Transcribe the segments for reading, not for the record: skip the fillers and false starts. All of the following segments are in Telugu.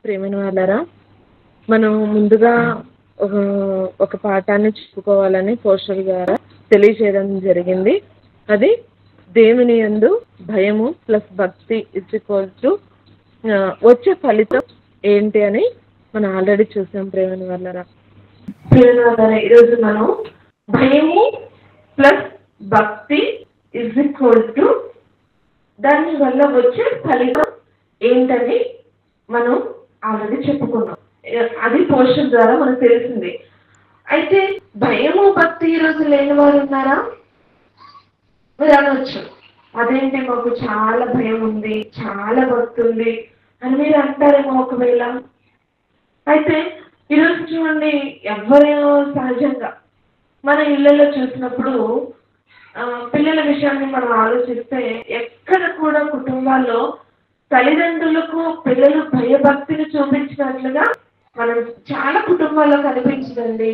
ప్రేమైన వాళ్ళారా, మనం ముందుగా ఒక పాఠాన్ని చెప్పుకోవాలని పోస్టర్ ద్వారా తెలియజేయడం జరిగింది. అది దేవుని యందు భయము ప్లస్ భక్తి = వచ్చే ఫలితం ఏంటి అని మనం ఆల్రెడీ చూసాం. ప్రేమైన వాళ్ళారా, ఈరోజు మనం భయము ప్లస్ భక్తి = దాని వల్ల వచ్చే ఫలితం ఏంటని మనం ఆల్రెడీ చెప్పుకున్నాం. అది పోస్టర్ ద్వారా మనకు తెలిసింది. అయితే భయము భక్తి ఈరోజు లేని వారు ఉన్నారా? మీరు అనవచ్చు, అదేంటి మాకు చాలా భయం ఉంది, చాలా భక్తి ఉంది అని మీరు అంటారేమో ఒకవేళ. అయితే ఈరోజు చూడండి, ఎవరైనా సహజంగా మన ఇళ్లలో చూసినప్పుడు పిల్లల విషయాన్ని మనం ఆలోచిస్తే ఎక్కడ కూడా కుటుంబాల్లో తల్లిదండ్రులకు పిల్లలు భయభక్తిని చూపించినట్లుగా మనం చాలా కుటుంబాల్లో కనిపించదండి.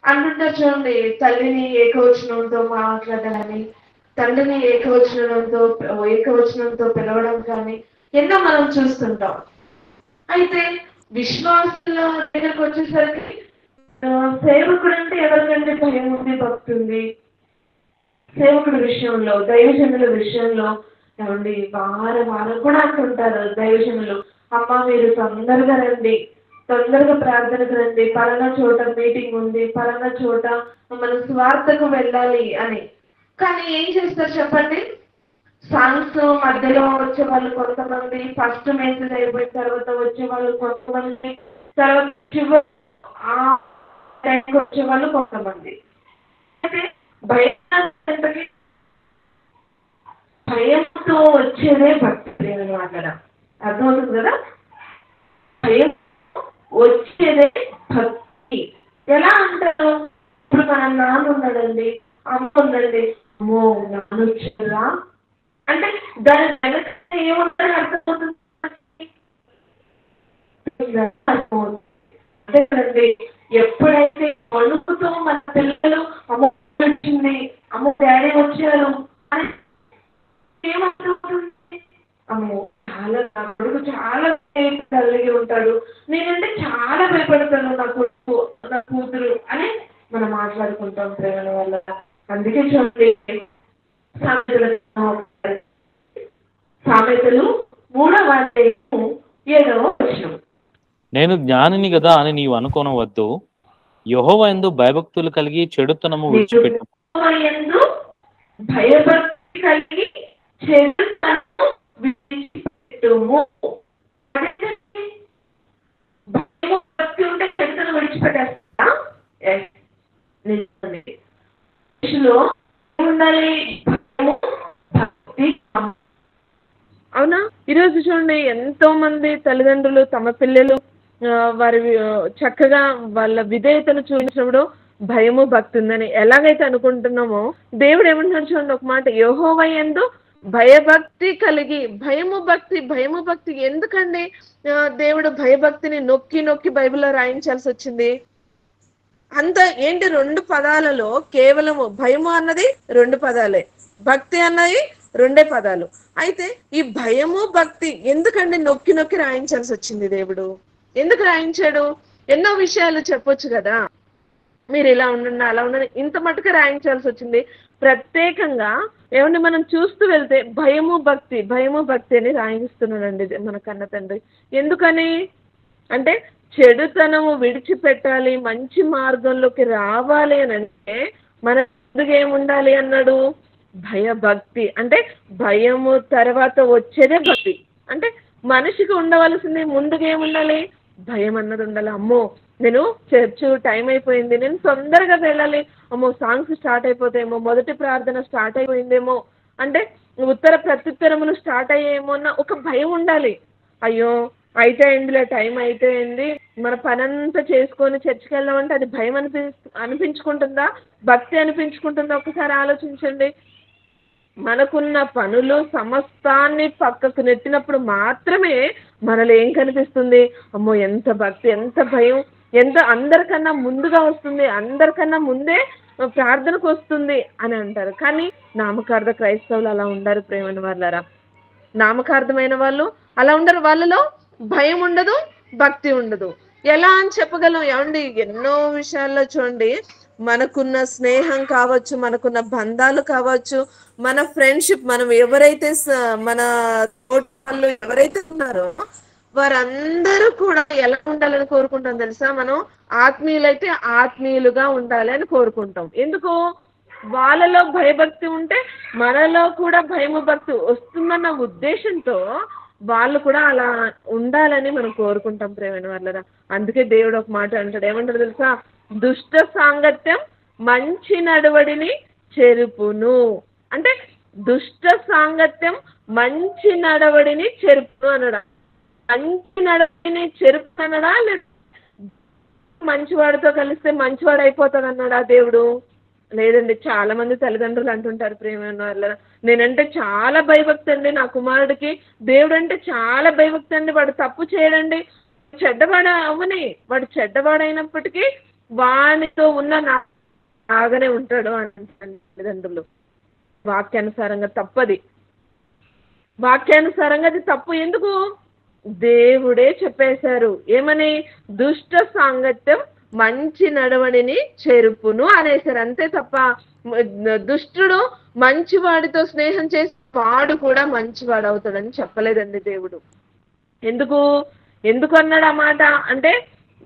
అంటుంటారు చూడండి, తల్లిని ఏకవచనంతో మాట్లాడాలని, తండ్రిని ఏకవచనంతో పిలవడం కానీ ఎన్నో మనం చూస్తుంటాం. అయితే విశ్వాసుల దగ్గరకు వచ్చేసరికి సేవకుడు అంటే ఎవరికంటే భయం ఉంది, భక్తి ఉంది. సేవకుడి విషయంలో, దైవజనుల విషయంలో ఏమండి వారం కూడా అంటుంటారు దైవజనులు, అమ్మ మీరు తొందరగా రండి, తొందరగా ప్రార్థనకు రండి, పలానా చోట మీటింగ్ ఉంది, పలానా చోట మన స్వార్థకు వెళ్ళాలి అని. కానీ ఏం చేస్తారు చెప్పండి? సాంగ్స్ మధ్యలో వచ్చే వాళ్ళు కొంతమంది, ఫస్ట్ మెసేజ్ అయిపోయిన తర్వాత వచ్చే వాళ్ళు కొంతమంది, తర్వాత వచ్చే వాళ్ళు కొంతమంది. అయితే భయంతో వచ్చేదే భక్తి అని మాట్లాడడం అర్థమవుతుంది కదా. భయం వచ్చేదే భక్తి. ఎలా అంటారు? ఇప్పుడు మన నాన్న ఉన్నాడండి, అమ్మ ఉందండి, అమ్మో నాన్న వచ్చారా అంటే దాని వెనక ఏముంటుంది అర్థమవుతుంది. అదేనండి, ఎప్పుడైతే వణుకుతో మన పిల్లలు అమ్మ వచ్చింది, అమ్మ డాడీ వచ్చారు అని ఏమవుతుంది? అమ్మో చాలా నా కొడుకు చాలా కలిగి ఉంటాడు, నేనంటే చాలా భయపడతాను నా కూతురు అని మనం మాట్లాడుకుంటాం ప్రేమ వల్ల. అందుకే చూడండి, సామెతలు 3:7 నేను జ్ఞానిని కదా అని నీవు అనుకోనవద్దు, యెహోవా యందు భయభక్తులు కలిగి చెడుతనము విడిచిపెట్టు. భయభక్తి కలిగి చెడుతనము విడిచిపెట్టుము. భయభక్తి ఉంటే చెడుతనం విడిచిపెట్టేస్తా? ఉండాలి భక్తి. అవునా? ఈరోజు చూడండి, ఎంతో మంది తల్లిదండ్రులు తమ పిల్లలు వారి చక్కగా వాళ్ళ విధేయతను చూపించినప్పుడు భయము భక్తి ఉందని ఎలాగైతే అనుకుంటున్నామో, దేవుడు ఏమంటున్నాడు చూడండి ఒక మాట, యెహోవా యందు భయభక్తి కలిగి. భయము భక్తి ఎందుకండి దేవుడు భయభక్తిని నొక్కి నొక్కి బైబిల్లో రాయించాల్సి వచ్చింది? అంత ఏంటి? 2 పదాలలో కేవలము భయము అన్నది 2 పదాలే, భక్తి అన్నది 2 పదాలు. అయితే ఈ భయము భక్తి ఎందుకండి నొక్కి నొక్కి రాయించాల్సి వచ్చింది? దేవుడు ఎందుకు రాయించాడు? ఎన్నో విషయాలు చెప్పొచ్చు కదా, మీరు ఇలా ఉండండి అలా ఉండండి, ఇంత మటుకు రాయించాల్సి వచ్చింది. ప్రత్యేకంగా ఏమంటే మనం చూస్తూ వెళ్తే భయము భక్తి అని రాయిస్తున్నాడండి మన కన్న తండ్రి. ఎందుకని అంటే చెడుతనము విడిచిపెట్టాలి, మంచి మార్గంలోకి రావాలి అని అంటే మన ముందుగా ఏముండాలి అన్నాడు? భయభక్తి. అంటే భయము తర్వాత వచ్చేదే భక్తి. అంటే మనిషికి ఉండవలసింది ముందుగా ఏముండాలి? భయం అన్నది ఉండాలి. అమ్మో నేను చర్చ్ టైం అయిపోయింది, నేను తొందరగా వెళ్ళాలి, అమ్మో సాంగ్స్ స్టార్ట్ అయిపోతాయేమో, మొదటి ప్రార్థన స్టార్ట్ అయిపోయిందేమో, అంటే ఉత్తర ప్రత్యుత్తరములు స్టార్ట్ అయ్యేమో అన్న ఒక భయం ఉండాలి. అయ్యో అయితే అయిందిలే, టైం అయితే అయింది, మన పనంతా చేసుకొని చర్చికి వెళ్దామంటే అది భయం అనిపించుకుంటుందా, భక్తి అనిపించుకుంటుందా? ఒకసారి ఆలోచించండి. మనకున్న పనులు సమస్తాన్ని పక్కకు నెట్టినప్పుడు మాత్రమే మనలో ఏం కనిపిస్తుంది? అమ్మో ఎంత భక్తి, ఎంత భయం, ఎంత అందరికన్నా ముందుగా వస్తుంది, అందరికన్నా ముందే ప్రార్థనకు వస్తుంది అని అంటారు. కానీ నామకార్థ క్రైస్తవులు అలా ఉండరు ప్రేమైన వాళ్ళారా. నామకార్థమైన వాళ్ళు అలా ఉండరు. వాళ్ళలో భయం ఉండదు, భక్తి ఉండదు. ఎలా అని చెప్పగలం ఏమండి? ఎన్నో విషయాల్లో చూడండి, మనకున్న స్నేహం కావచ్చు, మనకున్న బంధాలు కావచ్చు, మన ఫ్రెండ్షిప్, మనం ఎవరైతే మన తోటి వాళ్ళు ఎవరైతే ఉన్నారో వారందరూ కూడా ఎలా ఉండాలని కోరుకుంటాం తెలుసా? మనం ఆత్మీయులైతే ఆత్మీయులుగా ఉండాలి అని కోరుకుంటాం. ఎందుకు? వాళ్ళలో భయభక్తి ఉంటే మనలో కూడా భయము భక్తి వస్తుందన్న ఉద్దేశంతో వాళ్ళు కూడా అలా ఉండాలని మనం కోరుకుంటాం ప్రేమైన వాళ్ళరా. అందుకే దేవుడు ఒక మాట అంటాడు, ఏమంటాడు తెలుసా? దుష్ట సాంగత్యం మంచి నడవడిని చెరుపును. అంటే దుష్ట సాంగత్యం మంచి నడవడిని చెరుపును అనడా? మంచి నడవడిని చెరుపు అనడా, లేదా మంచివాడితో కలిస్తే మంచివాడు అయిపోతాడు అన్నాడా దేవుడు? లేదండి. చాలా మంది తల్లిదండ్రులు అంటుంటారు ప్రేమైన వాళ్ళ, నేనంటే చాలా భయభక్తి అండి నా కుమారుడికి, దేవుడు అంటే చాలా భయభక్తి అండి, వాడు తప్పు చేయడండి, చెడ్డవాడు అవ్వని, వాడు చెడ్డవాడైనప్పటికీ వానితో ఉన్న నాగానే ఉంటాడు అంటారు తల్లిదండ్రులు. వాక్యానుసారంగా తప్పది, వాక్యానుసారంగా అది తప్పు. ఎందుకు? దేవుడే చెప్పేశారు ఏమని? దుష్ట సాంగత్యం మంచి నడవడిని చెరుపును అనేసారు. అంతే తప్ప దుష్టుడు మంచివాడితో స్నేహం చేసి వాడు కూడా మంచివాడు అవుతాడని చెప్పలేదండి దేవుడు. ఎందుకు అన్నాడు ఆ మాట అంటే,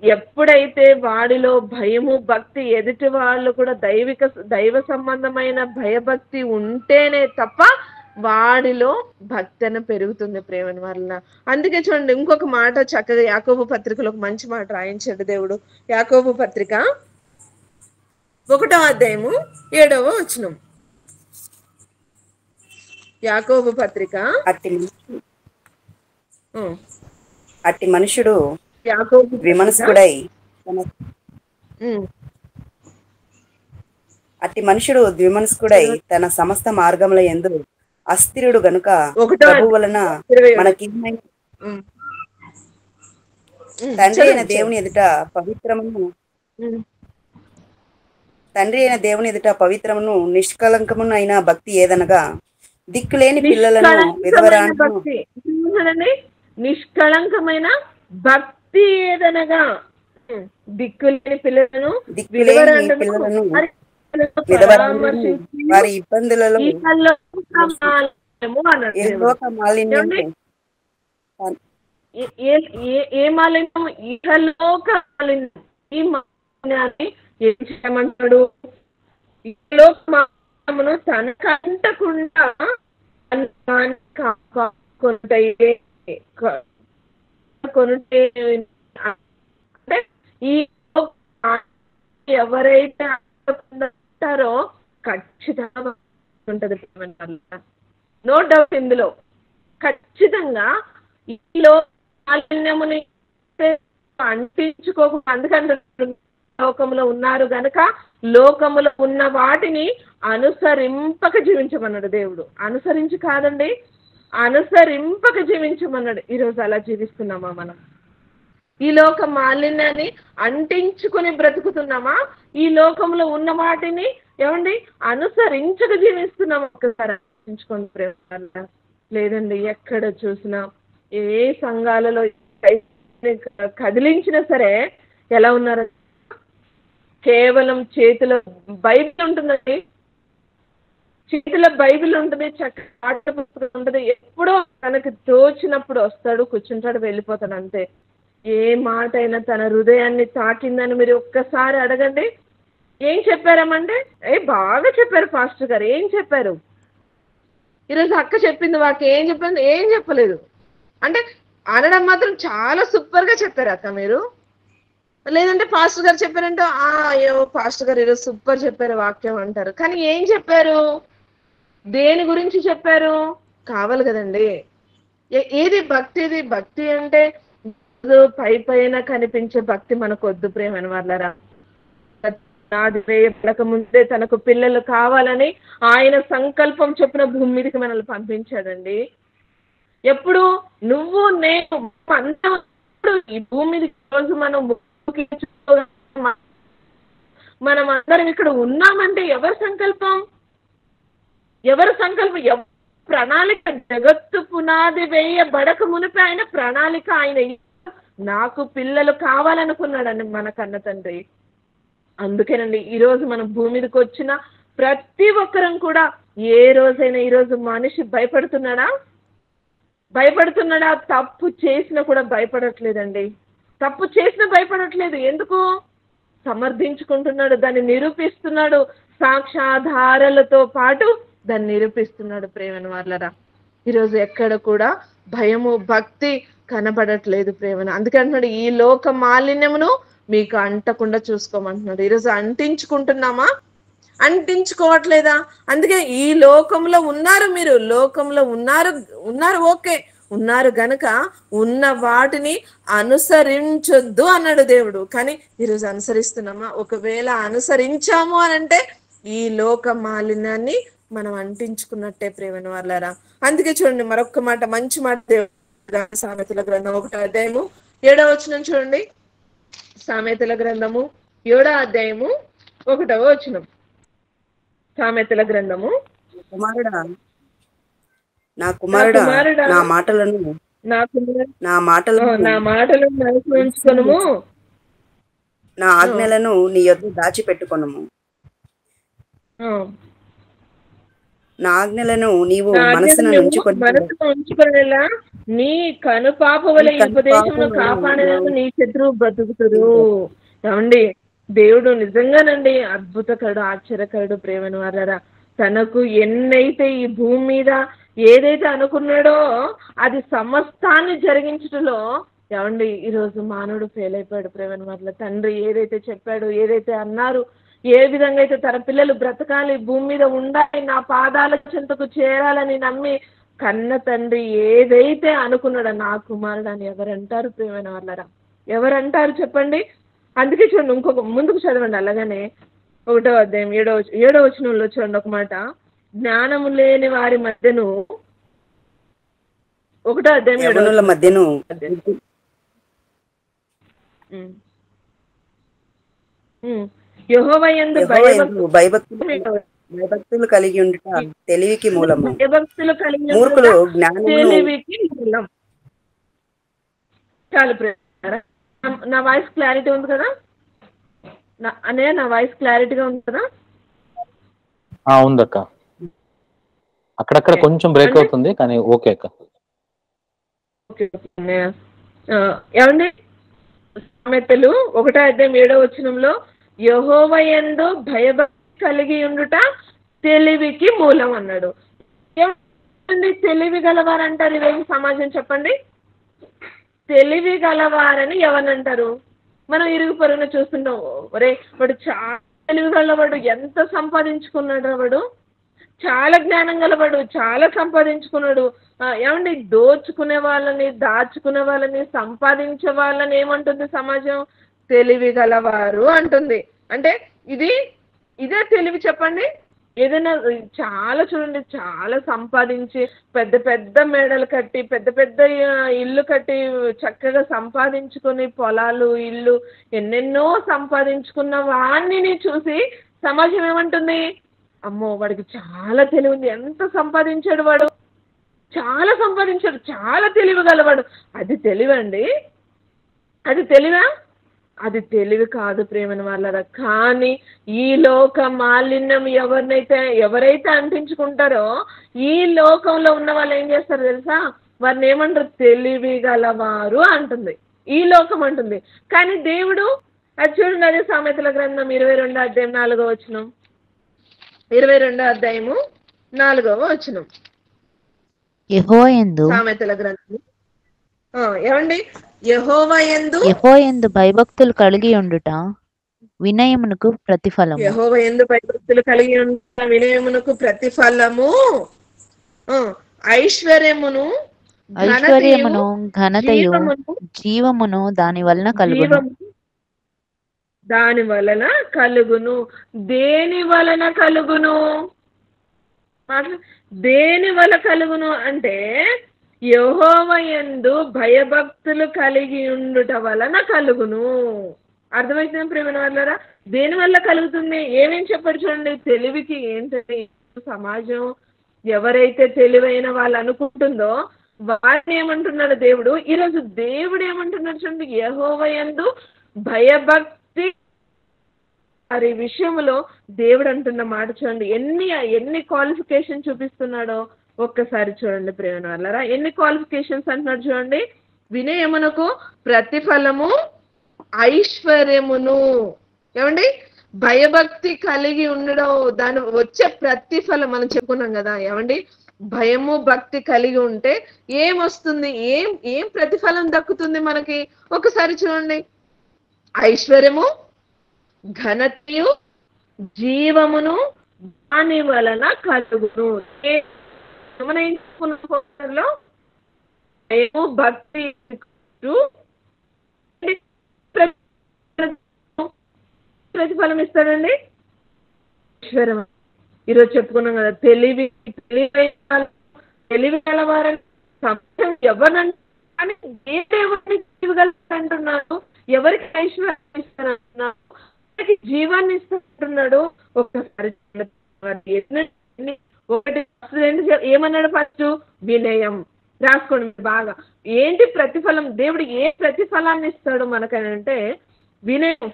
ఎప్పుడైతే వాడిలో భయము భక్తి, ఎదుటి వాళ్ళు కూడా దైవ సంబంధమైన భయభక్తి ఉంటేనే తప్ప వాడిలో భక్తి పెరుగుతుంది ప్రేమని వల్ల. అందుకే చూడండి, ఇంకొక మాట చక్కగా యాకోబు పత్రికలో ఒక మంచి మాట రాయించాడు దేవుడు. యాకోబు పత్రిక 1వ అధ్యాయము 7వ వచనం. యాకోబు పత్రిక అట్టి మనుషుడు యాకోబు విమనస్కుడై తన సమస్త మార్గముల యందు అస్థిరుడు గనుక ప్రభు వలన మనకి తండ్రి అయిన దేవుని ఎదుట పవిత్రమును నిష్కలంకమును అయిన భక్తి ఏదనగా దిక్కులేని పిల్లలను నిష్కళంకమైన భక్తి ఏదనగా దిక్కులేని పిల్లలను వారి ఇబ్బందులలో ఏ మాలిన్యం? ఇహలోక మాలిన్యం. ఈ మాలిన్యాన్ని ఏం చేయమంటాడు? ఇహలోక మాలిన్యమును తనకు అంటకుండా కొనుటే అంటే ఈ ఎవరైతే అంటారో ఖచ్చితంగా ఉంటది. నో డౌట్ ఇందులో. ఖచ్చితంగా ఈలో మాలిన్యముని అంటించుకోకుండా, అందుకంటే లోకంలో ఉన్నారు గనక లోకములో ఉన్న వాటిని అనుసరింపక జీవించమన్నాడు దేవుడు. అనుసరించి కాదండి, అనుసరింపక జీవించమన్నాడు. ఈరోజు అలా జీవిస్తున్నామా మనం? ఈ లోక మాలిన్యాన్ని అంటించుకుని బ్రతుకుతున్నామా? ఈ లోకంలో ఉన్న వాటిని ఏమండి అనుసరించక జీవిస్తున్నామా? ఒకసారి ఆలోచించుకోండి ప్రేమ. లేదండి, ఎక్కడ చూసినా ఏ సంఘాలలో కదిలించినా సరే ఎలా ఉన్నారు? కేవలం చేతిలో బైబిల్ ఉంటుందండి, చేతిలో బైబిల్ ఉంటుంది, చక్కగా పాఠ్య పుస్తకం ఉంటుంది, ఎప్పుడో తనకు తోచినప్పుడు వస్తాడు, కూర్చుంటాడు, వెళ్ళిపోతాడు అంతే. ఏ మాట అయినా తన హృదయాన్ని తాకిందని మీరు ఒక్కసారి అడగండి. ఏం చెప్పారమ్మంటే, బాగా చెప్పారు పాస్టర్ గారు. ఏం చెప్పారు? ఈరోజు అక్క చెప్పింది వాకి ఏం చెప్పింది? ఏం చెప్పలేదు. అంటే అనడం మాత్రం చాలా సూపర్గా చెప్పారు అక్క మీరు. లేదంటే పాస్టర్ గారు చెప్పారంటే అయ్యో పాస్టర్ గారు ఈరోజు సూపర్ చెప్పారు వాక్యం అంటారు. కానీ ఏం చెప్పారు? దేని గురించి చెప్పారు? కావాలి కదండి. ఏది భక్తిది? భక్తి అంటే పైన కనిపించే భక్తి మనకు వద్దు ప్రేమని వాళ్ళరా. నాది వేయపడక ముందే తనకు పిల్లలు కావాలని ఆయన సంకల్పం చొప్పున భూమి మీదకి మనల్ని పంపించాడండి. ఎప్పుడు నువ్వు నేను ఈ భూమి మీదకి రోజు మనం అందరం ఇక్కడ ఉన్నామంటే ఎవరి సంకల్పం? ఎవరి సంకల్పం? ప్రణాళిక, జగత్తు పునాది వేయబడక మునిపే ఆయన ప్రణాళిక, ఆయన నాకు పిల్లలు కావాలనుకున్నాడండి మన కన్న తండ్రి. అందుకేనండి ఈరోజు మనం భూమి మీదకి వచ్చిన ప్రతి ఒక్కరం కూడా ఏ రోజైనా ఈరోజు మనిషి భయపడుతున్నాడా? తప్పు చేసినా కూడా భయపడట్లేదండి. తప్పు చేసినా భయపడట్లేదు. ఎందుకు? సమర్థించుకుంటున్నాడు, దాన్ని నిరూపిస్తున్నాడు, సాక్ష్యాధారాలతో పాటు దాన్ని నిరూపిస్తున్నాడు. ప్రేమను వాళ్ళరా, ఈరోజు ఎక్కడ కూడా భయము భక్తి కనబడట్లేదు ప్రేమను. అందుకే అంటున్నాడు, ఈ లోక మాలిన్యమును మీకు అంటకుండా చూసుకోమంటున్నాడు. ఈరోజు అంటించుకుంటున్నామా? అంటించుకోవట్లేదా? అందుకే ఈ లోకంలో ఉన్నారు, మీరు లోకంలో ఉన్నారు ఓకే, ఉన్నారు గనక ఉన్న వాటిని అనుసరించొద్దు అన్నాడు దేవుడు. కానీ ఈరోజు అనుసరిస్తున్నామా? ఒకవేళ అనుసరించాము అని అంటే ఈ లోక మాలిన్యాన్ని మనం అంటించుకున్నట్టే ప్రేమను వాళ్ళారా. అందుకే చూడండి మరొక మాట, మంచి మాట దేవుడు సామెతల గ్రంథం 1వ అధ్యాయము 7వ వచనం చూడండి. సామెతల గ్రంథము 7వ అధ్యాయము 1వ వచనం. సామెతల గ్రంథము. నా కుమారుడా నా మాటలను మనసులో ఉంచుకొనుము, నా ఆజ్ఞలను నీ యొద్ద దాచిపెట్టుకొనుము. నా ఆజ్ఞలను నీవు మనసును ఉంచుకొనేలా నీ కనుపాపవల ఉపదేశమును కాపాడేందుకు నీ శత్రువు బ్రతుకుతురు. ఏమండి, దేవుడు నిజంగానండి అద్భుతకరుడు, ఆశ్చర్యకరుడు. ప్రేమను వారరా, తనకు ఎన్నైతే ఈ భూమి మీద ఏదైతే అనుకున్నాడో అది సమస్తాన్ని జరిగించటంలో ఏమండి ఈరోజు మానవుడు ఫెయిల్ అయిపోయాడు. ప్రేమను వారల తండ్రి ఏదైతే చెప్పాడు, ఏదైతే అన్నారు, ఏ విధంగా అయితే తన పిల్లలు బ్రతకాలి, భూమి మీద ఉండాలి, నా పాదాల చెంతకు చేరాలని నమ్మి కన్న తండ్రి ఏదైతే అనుకున్నాడో నా కుమారుడు అని ఎవరంటారు? ప్రేమైన వాళ్ళరా, ఎవరంటారు చెప్పండి? అందుకే చూడండి, ఇంకొక ముందుకు చదవండి. అలాగనే 1వ అధ్యాయం 7వ వచనంలో చూడండి ఒక మాట, జ్ఞానము లేని వారి మధ్యను 1వ అధ్యాయం 7వ మధ్యను యెహోవా యందు భయభక్తులు కలిగి ఉండుట తెలివికి మూలము. భయభక్తులు కలిగి మూర్ఖులు జ్ఞానమును తెలివికి మూలం. చాలు ప్రేమ. నా వాయిస్ క్లారిటీ ఉంది కదా అన్నయ్య? నా వాయిస్ క్లారిటీగా ఉంది కదా? ఉందక్క, అక్కడక్కడ కొంచెం బ్రేక్ అవుతుంది కానీ ఓకే అక్క. ఓకే అన్నయ్య. ఏమండి, సామెతలు 1వ అధ్యాయం 7వ వచనంలో యెహోవా యందు భయభక్తి కలిగి ఉండుట తెలివికి మూలం అన్నాడు. ఏమండి తెలివి గలవారంటారు ఈరోజు సమాజం? చెప్పండి, తెలివి గలవారని ఎవరంటారు? మనం ఇరుగు పొరుగున చూస్తున్నాం, ఒరే వాడు చాలా తెలివి గలవాడు, ఎంత సంపాదించుకున్నాడు, వాడు చాలా జ్ఞానం గలవాడు, చాలా సంపాదించుకున్నాడు. ఏమండి దోచుకునే వాళ్ళని, దాచుకునే వాళ్ళని, సంపాదించే వాళ్ళని ఏమంటుంది సమాజం? తెలివి గలవారు అంటుంది. అంటే ఇదే తెలివి చెప్పండి? ఏదైనా చాలా చూడండి, చాలా సంపాదించి పెద్ద పెద్ద మేడలు కట్టి, పెద్ద పెద్ద ఇల్లు కట్టి, చక్కగా సంపాదించుకొని పొలాలు, ఇల్లు ఎన్నెన్నో సంపాదించుకున్న వాడిని చూసి సమాజం ఏమంటుంది? అమ్మో వాడికి చాలా తెలివి ఉంది, ఎంత సంపాదించాడు వాడు, చాలా సంపాదించాడు, చాలా తెలివి గలవాడు. అది తెలివండి? అది తెలివా? అది తెలివి కాదు ప్రేమను వాళ్ళరా. కానీ ఈ లోక మాలిన్యం ఎవరైతే అంటించుకుంటారో ఈ లోకంలో ఉన్న వాళ్ళు ఏం చేస్తారు తెలుసా? వారిని ఏమంటారు? తెలివి గలవారు అంటుంది, ఈ లోకం అంటుంది. కానీ దేవుడు అది చూడండి, అదే సామెతల గ్రంథం 22వ అధ్యాయం 4వ వచనం. 22వ అధ్యాయము 4వ వచనం. యెహోవా యందు సామెతల గ్రంథం. ఏమండి, యెహోవా యందు భయభక్తులు కలిగి ఉండుట వినయమునకు ప్రతిఫలము. యెహోవా యందు భయభక్తులు కలిగి ఉండుట వినయమునకు ప్రతిఫలము. ఐశ్వర్యమును ఘనతయు జీవమును దాని వలన కలుగును. దేని వలన కలుగును? దేని వల్ల కలుగును అంటే యెహోవా యందు భయభక్తులు కలిగి ఉండుట వలన కలుగును. అర్థమవుతుంది ప్రేమ వాళ్ళరా? దేని వల్ల కలుగుతుంది? ఏమేం చెప్పారు చూడండి. తెలివికి ఏంటంటే సమాజం ఎవరైతే తెలివైన వాళ్ళు అనుకుంటుందో వారిని ఏమంటున్నాడు దేవుడు? ఈరోజు దేవుడు ఏమంటున్నాడు చూడండి, యెహోవా యందు భయభక్తి వారి విషయంలో దేవుడు అంటున్న మాట చూడండి. ఎన్ని క్వాలిఫికేషన్ చూపిస్తున్నాడో ఒక్కసారి చూడండి ప్రియమైన వాళ్ళారా. ఎన్ని క్వాలిఫికేషన్స్ అంటున్నాడు చూడండి. వినయమునకు ప్రతిఫలము ఐశ్వర్యమును. ఏమండి? భయభక్తి కలిగి ఉండడం, దాని వచ్చే ప్రతిఫలం మనం చెప్పుకున్నాం కదా. ఏమండి? భయము భక్తి కలిగి ఉంటే ఏమొస్తుంది? ఏం ప్రతిఫలం దక్కుతుంది మనకి? ఒకసారి చూడండి. ఐశ్వర్యము, ఘనతయు, జీవమును దాని వలన కలుగును. మన ఇంట్లో భయము భక్తి ప్రతిఫలం ఇస్తాడండి. ఐశ్వర్యం ఈరోజు చెప్పుకున్నాం కదా. తెలివి గలవారని ఎవరినంటే ఎవరిని తెలియగలంటున్నాడు, ఎవరికి ఐశ్వర్యం ఇస్తానంటున్నాడు, ఎవరికి జీవాన్ని ఇస్తానంటున్నాడు. ఒక్కసారి ఒకటి ఏమన్నాడు? ఫస్ట్ వినయం. రాసుకోండి బాగా. ఏంటి ప్రతిఫలం? దేవుడు ఏ ప్రతిఫలాన్ని ఇస్తాడు మనకనంటే వినయం.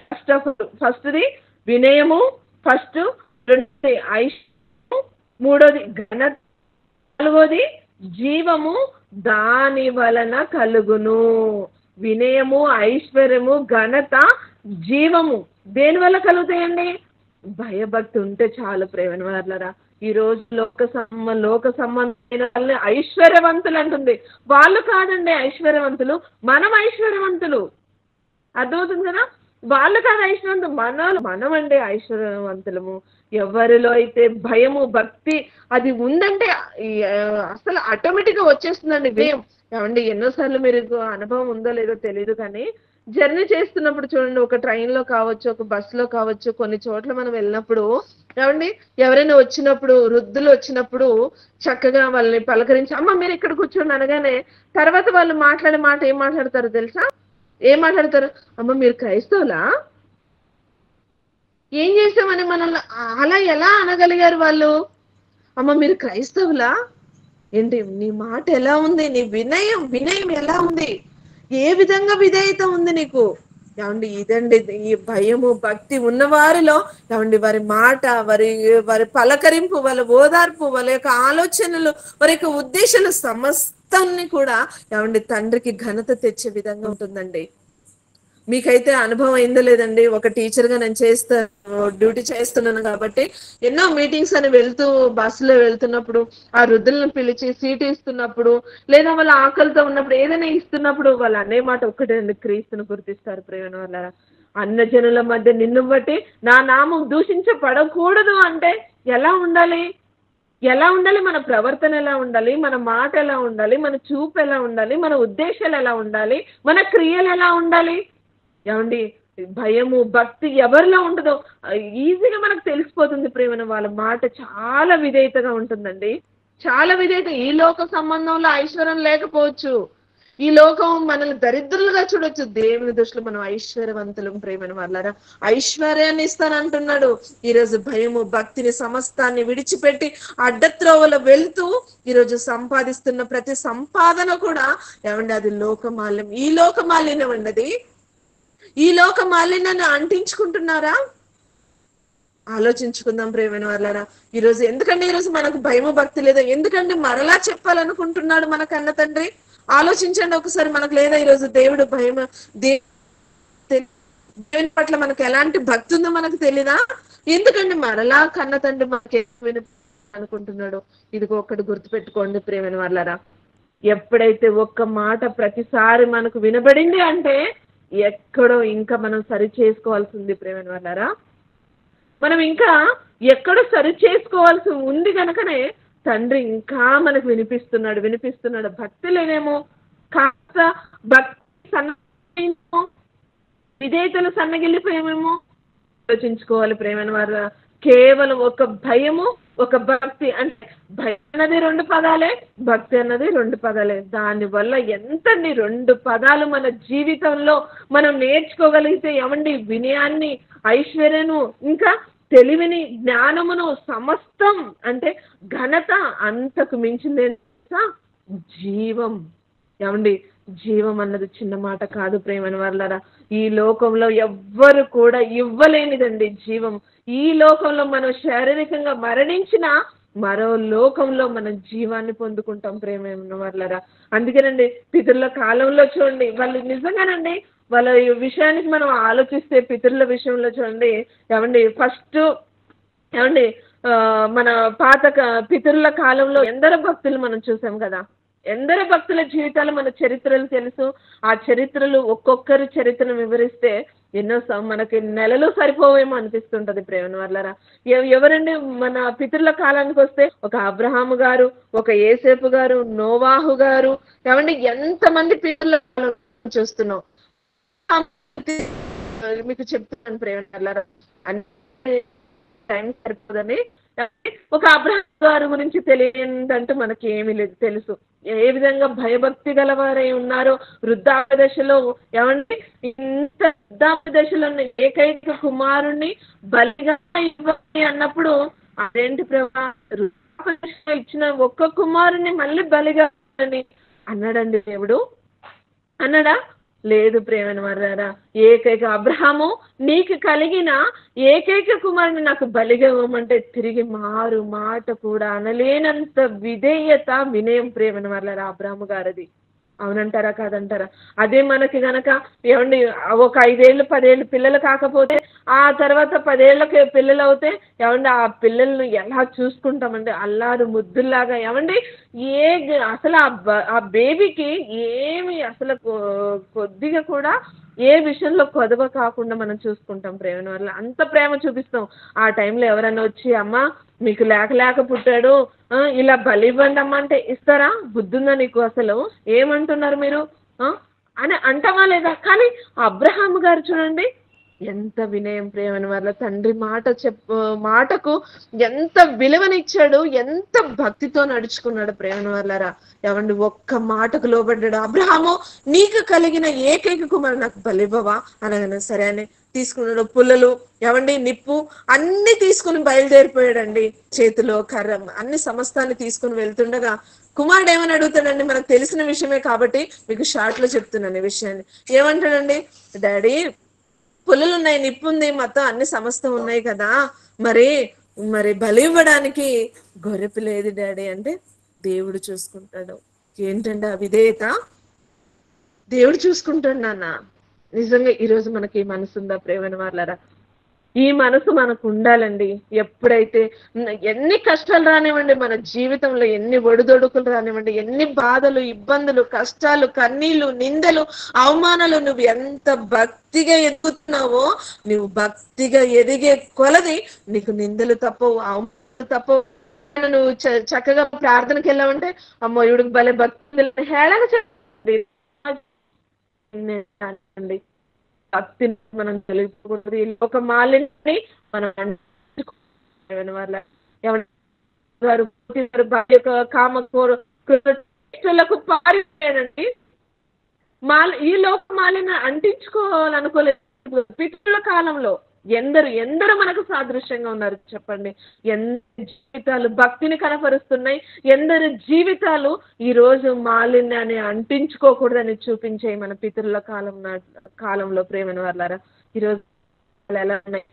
ఫస్ట్ది వినయము, ఫస్ట్. రెండోది ఐశ్వర్యము, మూడోది ఘనత, నాలుగోది జీవము దాని వలన కలుగును. వినయము, ఐశ్వర్యము, ఘనత, జీవము దేని వల్ల కలుగుతాయండి? భయభక్తి ఉంటే చాలు ప్రేమ వాళ్ళరా. ఈ రోజు లోక సంబంధమైన వాళ్ళని ఐశ్వర్యవంతులు అంటుంది. వాళ్ళు కాదండి ఐశ్వర్యవంతులు, మనం ఐశ్వర్యవంతులు. అర్థమవుతుంది కదా? వాళ్ళు కాదు ఐశ్వర్యవంతులు, మనం అండి ఐశ్వర్యవంతులము. ఎవరిలో అయితే భయము భక్తి అది ఉందంటే అసలు ఆటోమేటిక్గా వచ్చేస్తుందండి వినయం. ఏమండి? ఎన్నోసార్లు మీరు అనుభవం ఉందో లేదో తెలియదు కానీ జర్నీ చేస్తున్నప్పుడు చూడండి, ఒక ట్రైన్లో కావచ్చు, ఒక బస్సులో కావచ్చు, కొన్ని చోట్ల మనం వెళ్ళినప్పుడు ఏమండి ఎవరైనా వచ్చినప్పుడు, వృద్ధులు వచ్చినప్పుడు చక్కగా వాళ్ళని పలకరించి అమ్మ మీరు ఇక్కడ కూర్చోండి అనగానే తర్వాత వాళ్ళు మాట్లాడే మాట ఏం మాట్లాడతారో తెలుసా? ఏం మాట్లాడతారు? అమ్మ మీరు క్రైస్తవులా? ఏం చేసామని మనల్ని అలా ఎలా అనగలిగారు వాళ్ళు? అమ్మ మీరు క్రైస్తవులా? ఏంటి నీ మాట ఎలా ఉంది? నీ వినయం ఎలా ఉంది? ఏ విధంగా విధేయత ఉంది నీకు? ఏమండి ఇదండి ఈ భయము భక్తి ఉన్నవారిలో ఏమండి వారి మాట, వారి పలకరింపు, వాళ్ళ ఓదార్పు, వాళ్ళ యొక్క ఆలోచనలు, వారి యొక్క ఉద్దేశాలు సమస్తాన్ని కూడా ఏమండి తండ్రికి ఘనత తెచ్చే విధంగా ఉంటుందండి. మీకైతే అనుభవం అయిందో లేదండి. ఒక టీచర్గా నేను డ్యూటీ చేస్తున్నాను కాబట్టి ఎన్నో మీటింగ్స్ అని బస్సులో వెళ్తున్నప్పుడు ఆ వృద్ధులను పిలిచి సీటు ఇస్తున్నప్పుడు, లేదా వాళ్ళ ఆకలితో ఉన్నప్పుడు, ఏదైనా ఇస్తున్నప్పుడు వాళ్ళు అనే మాట ఒక్కటే అండి, క్రీస్తును గుర్తిస్తారు ప్రేమ వాళ్ళ. అన్న జనుల మధ్య నిన్ను బట్టి నా నామం దూషించబడకూడదు అంటే ఎలా ఉండాలి? మన ప్రవర్తన ఎలా ఉండాలి? మన మాట ఎలా ఉండాలి? మన చూపు ఎలా ఉండాలి? మన ఉద్దేశాలు ఎలా ఉండాలి? మన క్రియలు ఎలా ఉండాలి? ఏమండి భయము భక్తి ఎవరిలో ఉంటుందో ఈజీగా మనకు తెలిసిపోతుంది ప్రేమ. వాళ్ళ మాట చాలా విధేయతగా ఉంటుందండి, చాలా విధేయత. ఈ లోక సంబంధంలో ఐశ్వర్యం లేకపోవచ్చు, ఈ లోకం మనల్ని దరిద్రులుగా చూడొచ్చు, దేవుని దృష్టిలో మనం ఐశ్వర్యవంతులం ప్రేమని వాళ్ళారా. ఐశ్వర్యాన్ని ఇస్తానంటున్నాడు. ఈరోజు భయము భక్తిని సమస్తాన్ని విడిచిపెట్టి అడ్డత్రోవలో వెళ్తూ ఈరోజు సంపాదిస్తున్న ప్రతి సంపాదన కూడా ఏమండి అది లోకమాల్యం. ఈ లోకమాలిన్యం అండి. ఈ లోక మాలిన్యాన్ని అంటించుకుంటున్నారా? ఆలోచించుకుందాం ప్రేమైన వాళ్ళారా. ఈరోజు ఎందుకంటే ఈరోజు మనకు భయము భక్తి లేదా? ఎందుకంటే మరలా చెప్పాలనుకుంటున్నాడు మన కన్న తండ్రి. ఆలోచించండి ఒకసారి. మనకు లేదా ఈరోజు దేవుడు భయము దేవుని పట్ల మనకు ఎలాంటి భక్తి ఉందో మనకు తెలీదా? ఎందుకంటే మరలా కన్న తండ్రి మనకి అనుకుంటున్నాడు. ఇదిగో ఒక్కటి గుర్తుపెట్టుకోండి ప్రేమైన వాళ్ళారా. ఎప్పుడైతే ఒక్క మాట ప్రతిసారి మనకు వినబడింది అంటే ఎక్కడో ఇంకా మనం సరి చేసుకోవాల్సింది ప్రేమ వాళ్ళారా. మనం ఇంకా ఎక్కడో సరి చేసుకోవాల్సి ఉంది కనుకనే తండ్రి ఇంకా మనకు వినిపిస్తున్నాడు. భక్తి లేనేమో, కాస్త భక్తి విధేయతలు సన్నగిల్లిపోయేమేమో ఆలోచించుకోవాలి ప్రేమ వారు. కేవలం ఒక భయము ఒక భక్తి అంటే భయం అన్నది 2 పదాలే, భక్తి అన్నది 2 పదాలే. దానివల్ల ఎంతండి 2 పదాలు మన జీవితంలో మనం నేర్చుకోగలిగితే ఏమండి వినయాన్ని, ఐశ్వర్యను, ఇంకా తెలివిని, జ్ఞానమును, సమస్తం అంటే ఘనత అంతకు మించింది జీవం. ఏమండి, జీవం అన్నది చిన్న మాట కాదు ప్రేమని వాళ్ళరా. ఈ లోకంలో ఎవ్వరు కూడా ఇవ్వలేనిదండి జీవం. ఈ లోకంలో మనం శారీరకంగా మరణించినా మరో లోకంలో మనం జీవాన్ని పొందుకుంటాం ప్రేమ వాళ్ళరా. అందుకేనండి పితరుల కాలంలో చూడండి, వాళ్ళు నిజంగానండి వాళ్ళ విషయానికి మనం ఆలోచిస్తే పితరుల విషయంలో చూడండి ఏమండి, ఫస్ట్ ఏమండి మన పితరుల కాలంలో ఎందరో భక్తులు మనం చూసాం కదా. ఎందరో భక్తుల జీవితాలు మన చరిత్రలు తెలుసు. ఆ చరిత్రలు ఒక్కొక్కరి చరిత్రను వివరిస్తే ఎన్నో మనకి నెలలు సరిపోవేమో అనిపిస్తుంటది ప్రేమ వాళ్ళరా. ఎవరండి మన పితరుల కాలానికి వస్తే ఒక అబ్రహాము గారు, ఒక యేసేపు గారు, నోవాహు గారు, ఏమండి ఎంతమంది పితరుల చూస్తున్నాం. మీకు చెప్తున్నాను ప్రేమ వాళ్ళరా, అన్ని టైం సరిపోదని. ఒక అబ్రహాం గారి గురించి తెలియదంటూ మనకి ఏమీ లేదు, తెలుసు ఏ విధంగా భయభక్తి గలవారై ఉన్నారో. వృద్ధాప్య దశలో ఏమంటే ఇంత వృద్ధాప్య దశలో ఏకైక కుమారుణ్ణి బలిగా ఇవ్వాలి అన్నప్పుడు అదేంటి ప్రభా, వృద్ధాప్య దశలో ఇచ్చిన ఒక్క కుమారుణ్ణి మళ్ళీ బలిగా అని అన్నాడండి దేవుడు? అన్నాడా? లేదు ప్రేమని వర్రారా. ఏకైక అబ్రహాము నీకు కలిగిన ఏకైక కుమారుని నాకు బలిగా ఇవ్వమంటే తిరిగి మారు మాట కూడా అనలేనంత విధేయత, వినయం ప్రేమని వర్లారా అబ్రహాము గారిది. అవునంటారా కాదంటారా? అదే మనకి గనక ఏమండి ఒక 5 ఏళ్ళు 10 ఏళ్ళు పిల్లలు కాకపోతే ఆ తర్వాత 10 ఏళ్ళకి పిల్లలు అవుతే ఏమండి ఆ పిల్లల్ని ఎలా చూసుకుంటామండి, అల్లారు ముద్దుల్లాగా. ఏమండి అసలు ఆ బేబీకి ఏమి అసలు కొద్దిగా కూడా ఏ విషయంలో కొదవ కాకుండా మనం చూసుకుంటాం ప్రేమ వల్ల, అంత ప్రేమ చూపిస్తాం. ఆ టైంలో ఎవరైనా వచ్చి అమ్మ మీకు లేక పుట్టాడు ఇలా బలి ఇవ్వండి అమ్మ అంటే ఇస్తారా? బుద్ధుందా నీకు? అసలు ఏమంటున్నారు మీరు అని అంటామా లేదా? కానీ అబ్రహాము గారు చూడండి ఎంత వినయం ప్రేమని వల్ల, తండ్రి మాటకు ఎంత విలువనిచ్చాడు, ఎంత భక్తితో నడుచుకున్నాడు ప్రేమని వల్లరా. ఏమండి ఒక్క మాటకు లోబడ్డాడు. అబ్రహాము నీకు కలిగిన ఏకైక కుమారుడు నాకు బలివ్వవా అనగానే సరే అని తీసుకున్నాడు. పుల్లలు ఏమండి నిప్పు అన్ని తీసుకుని బయలుదేరిపోయాడండి. చేతిలో కర్ర అన్ని సమస్తాన్ని తీసుకుని వెళ్తుండగా కుమారుడు ఏమని అడుగుతాడండి? మనకు తెలిసిన విషయమే కాబట్టి మీకు షార్ట్ లో చెప్తున్నాను ఈ విషయాన్ని. ఏమంటాడండి? డాడీ పుల్లలు ఉన్నాయి, నిప్పు ఉంది, మొత్తం అన్ని సమస్తం ఉన్నాయి కదా, మరి బలి ఇవ్వడానికి గొర్రెపిల్ల ఏది డాడీ అంటే దేవుడు చూసుకుంటాడు. ఏంటంటే ఆ విధేయత దేవుడు చూసుకుంటాడు నాన్న. నిజంగా ఈరోజు మనకి మనసు ఉందా ప్రేమని వాళ్ళరా? ఈ మనసు మనకు ఉండాలండి. ఎప్పుడైతే ఎన్ని కష్టాలు రానివ్వండి, మన జీవితంలో ఎన్ని ఒడిదొడుకులు రానివ్వండి, ఎన్ని బాధలు, ఇబ్బందులు, కష్టాలు, కన్నీళ్లు, నిందలు, అవమానాలు, నువ్వు ఎంత భక్తిగా ఎదుగుతున్నావో, నువ్వు భక్తిగా ఎదిగే కొలది నీకు నిందలు తప్పవు, అవమానాలు తప్పవు. నువ్వు చక్కగా ప్రార్థనకి వెళ్ళావంటే అమ్మో ఇవిడికి భలే భక్తి హేళన చెప్పండి. భక్తిని మనం కలిగిపోకూడదు. ఈ లోక మాలిని మనం కామకు పారిపోయాడండి. ఈ లోక మాలిని అంటించుకోవాలనుకోలేదు. పితృల కాలంలో ఎందరు మనకు సాదృశ్యంగా ఉన్నారు చెప్పండి. ఎందరి జీవితాలు భక్తిని కనపరుస్తున్నాయి, ఎందరి జీవితాలు ఈ రోజు మాలిన్యాన్ని అంటించుకోకూడదని చూపించాయి మన పితరుల కాలంలో ప్రేమని వాళ్ళారా. ఈరోజు ఎలా ఉన్నాయి?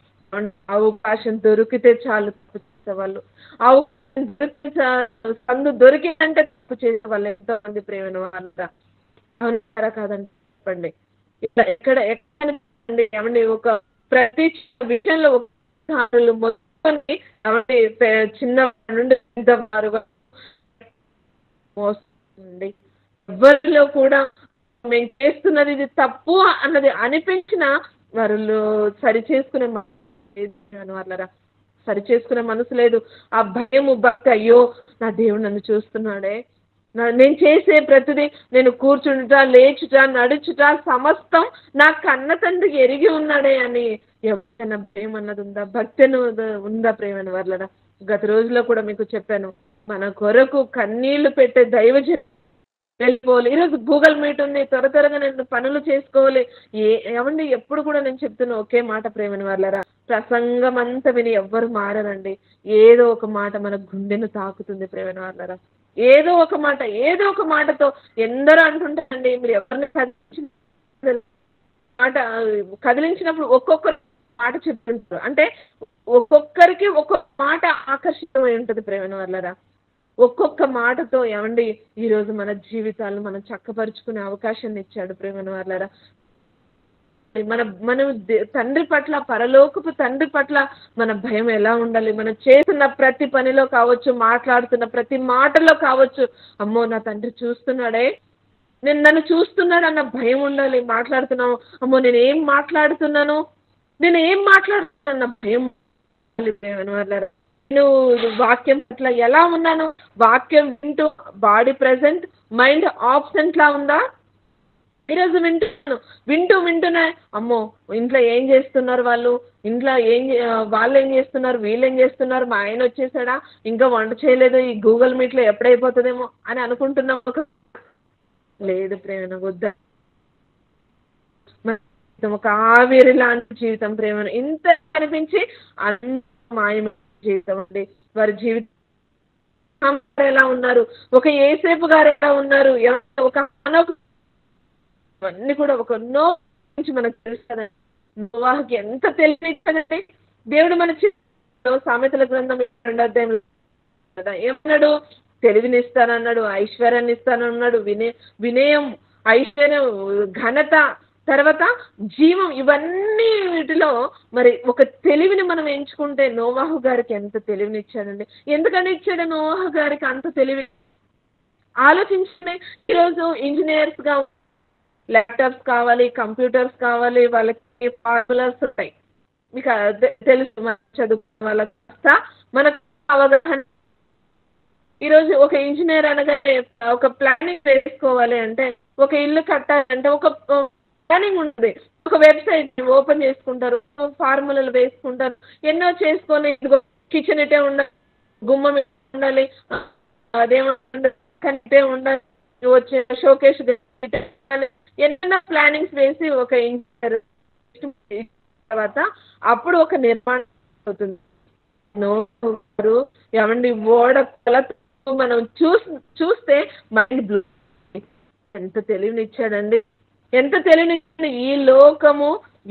అవకాశం దొరికితే చాలు వాళ్ళు, సందు దొరికిందంటే తప్పు చేసే వాళ్ళు ఎంతో మంది ప్రేమని వాళ్ళరా. అవునారా కాదని చెప్పండి. ఇట్లా ఎక్కడ ఏమండి ఒక ప్రతి విషయంలో మొత్తం చిన్న నుండి పెద్దవారుగా మోస్తుంది. ఎవరిలో కూడా మేము చేస్తున్నది ఇది తప్పు అన్నది అనిపించిన వారు సరిచేసుకునే వాళ్ళరా, సరిచేసుకునే మనసు లేదు. ఆ భయము భక్తి, అయ్యో నా దేవుడు నన్ను చూస్తున్నాడే, నేను చేసే ప్రతిదీ, నేను కూర్చుంట, లేచుట, నడుచుట సమస్తం నా కన్న తండ్రికి ఎరిగి ఉన్నాడే అని ఎవరైనా ప్రేమ అన్నది ఉందా? భక్తి ఉందా ప్రేమని వాళ్ళరా? గత రోజుల్లో కూడా మీకు చెప్పాను, మన కొరకు కన్నీళ్లు పెట్టే దైవజనం వెళ్ళిపోవాలి. ఈరోజు గూగుల్ మీట్ ఉంది, త్వరగా నేను పనులు చేసుకోవాలి. ఏమండి ఎప్పుడు కూడా నేను చెప్తున్నా ఒకే మాట ప్రేమని వాళ్ళరా, ప్రసంగం అంతా విని ఎవ్వరు మారరండి. ఏదో ఒక మాట మన గుండెను తాకుతుంది ప్రేమైన వాళ్ళరా. ఏదో ఒక మాటతో ఎందరో అంటుంటారండి, మీరు ఎవరిని మాట కదిలించినప్పుడు ఒక్కొక్కరు మాట చెప్తుంటారు. అంటే ఒక్కొక్కరికి ఒక్కొక్క మాట ఆకర్షితమై ఉంటుంది ప్రేమైన వాళ్ళరా. ఒక్కొక్క మాటతో ఏమండి ఈరోజు మన జీవితాలను మనం చక్కపరుచుకునే అవకాశాన్ని ఇచ్చాడు ప్రేమైన వాళ్ళరా. మనం తండ్రి పట్ల, పరలోకపు తండ్రి పట్ల మన భయం ఎలా ఉండాలి? మనం చేస్తున్న ప్రతి పనిలో కావచ్చు, మాట్లాడుతున్న ప్రతి మాటలో కావచ్చు, అమ్మో నా తండ్రి చూస్తున్నాడే, నన్ను చూస్తున్నాడు అన్న భయం ఉండాలి. మాట్లాడుతున్నాము, అమ్మో నేను ఏం మాట్లాడుతున్నాను అన్న భయం ఉండాలి ప్రేమైన వాళ్ళరా. నేను వాక్యం పట్ల ఎలా ఉన్నాను? వాక్యం వింటూ బాడీ ప్రెజెంట్, మైండ్ ఆబ్సెంట్ లా ఉందా? ఈరోజు వింటున్నా, అమ్మో ఇంట్లో ఏం చేస్తున్నారు వాళ్ళు, వాళ్ళు ఏం చేస్తున్నారు, వీళ్ళు ఏం చేస్తున్నారు, మా ఆయన వచ్చేసాడా, ఇంకా వంట చేయలేదు, ఈ గూగుల్ మీట్లో ఎప్పుడైపోతుందేమో అని అనుకుంటున్నాం. లేదు ప్రేమ వద్దా, ఒక ఆవిరి లాంటి జీవితం ప్రేమ ఇంత అనిపించి అంత మాయమైన జీవితం అండి. వారి జీవితం ఎలా ఉన్నారు, ఒక యేసేపు గారు ఎలా ఉన్నారు, ఒక అన్నీ కూడా ఒక నుంచి మనకు తెలుసు కదండి. నోవాహుకి ఎంత తెలివిచ్చాడండి దేవుడు. మన సామెతల గ్రంథం 2వ అధ్యాయంలో కదా ఏమన్నాడు? తెలివినిస్తానన్నాడు, ఐశ్వర్యాన్ని ఇస్తానన్నాడు, వినయం, ఐశ్వర్యం, ఘనత, తర్వాత జీవం, ఇవన్నీ వీటిలో మరి ఒక తెలివిని మనం ఎంచుకుంటే నోవాహు గారికి ఎంత తెలివిని ఇచ్చాడండి. ఎందుకని ఇచ్చాడు నోవాహు గారికి అంత తెలివి? ఆలోచించండి. ఈరోజు ఇంజనీర్స్గా ల్యాప్టాప్స్ కావాలి, కంప్యూటర్స్ కావాలి, వాళ్ళకి ఫార్ములాస్ ఉంటాయి. మీకు తెలుసు, మనం చదువుకున్న వాళ్ళకి మనకు అవగాహన. ఈరోజు ఒక ఇంజనీర్ అనగానే ఒక ప్లానింగ్ వేసుకోవాలి అంటే, ఒక ఇల్లు కట్టాలంటే ఒక ప్లానింగ్ ఉంటుంది. ఒక వెబ్సైట్ ఓపెన్ చేసుకుంటారు, ఫార్ములాలు వేసుకుంటారు, ఎన్నో చేసుకొని కిచెన్ ఇటే ఉండాలి, గుమ్మం ఉండాలి, అదేమంటే ఉండాలి, వచ్చే షోకేష్ ఎన్నో ప్లానింగ్స్ వేసి ఒక ఇంజనీర్ తర్వాత అప్పుడు ఒక నిర్మాణం అవుతుంది. ఏమండి ఓడ కొలత మనం చూస్తే మైండ్ బ్లో. ఎంత తెలివినిచ్చాడండి, ఎంత తెలివినిచ్చాడు.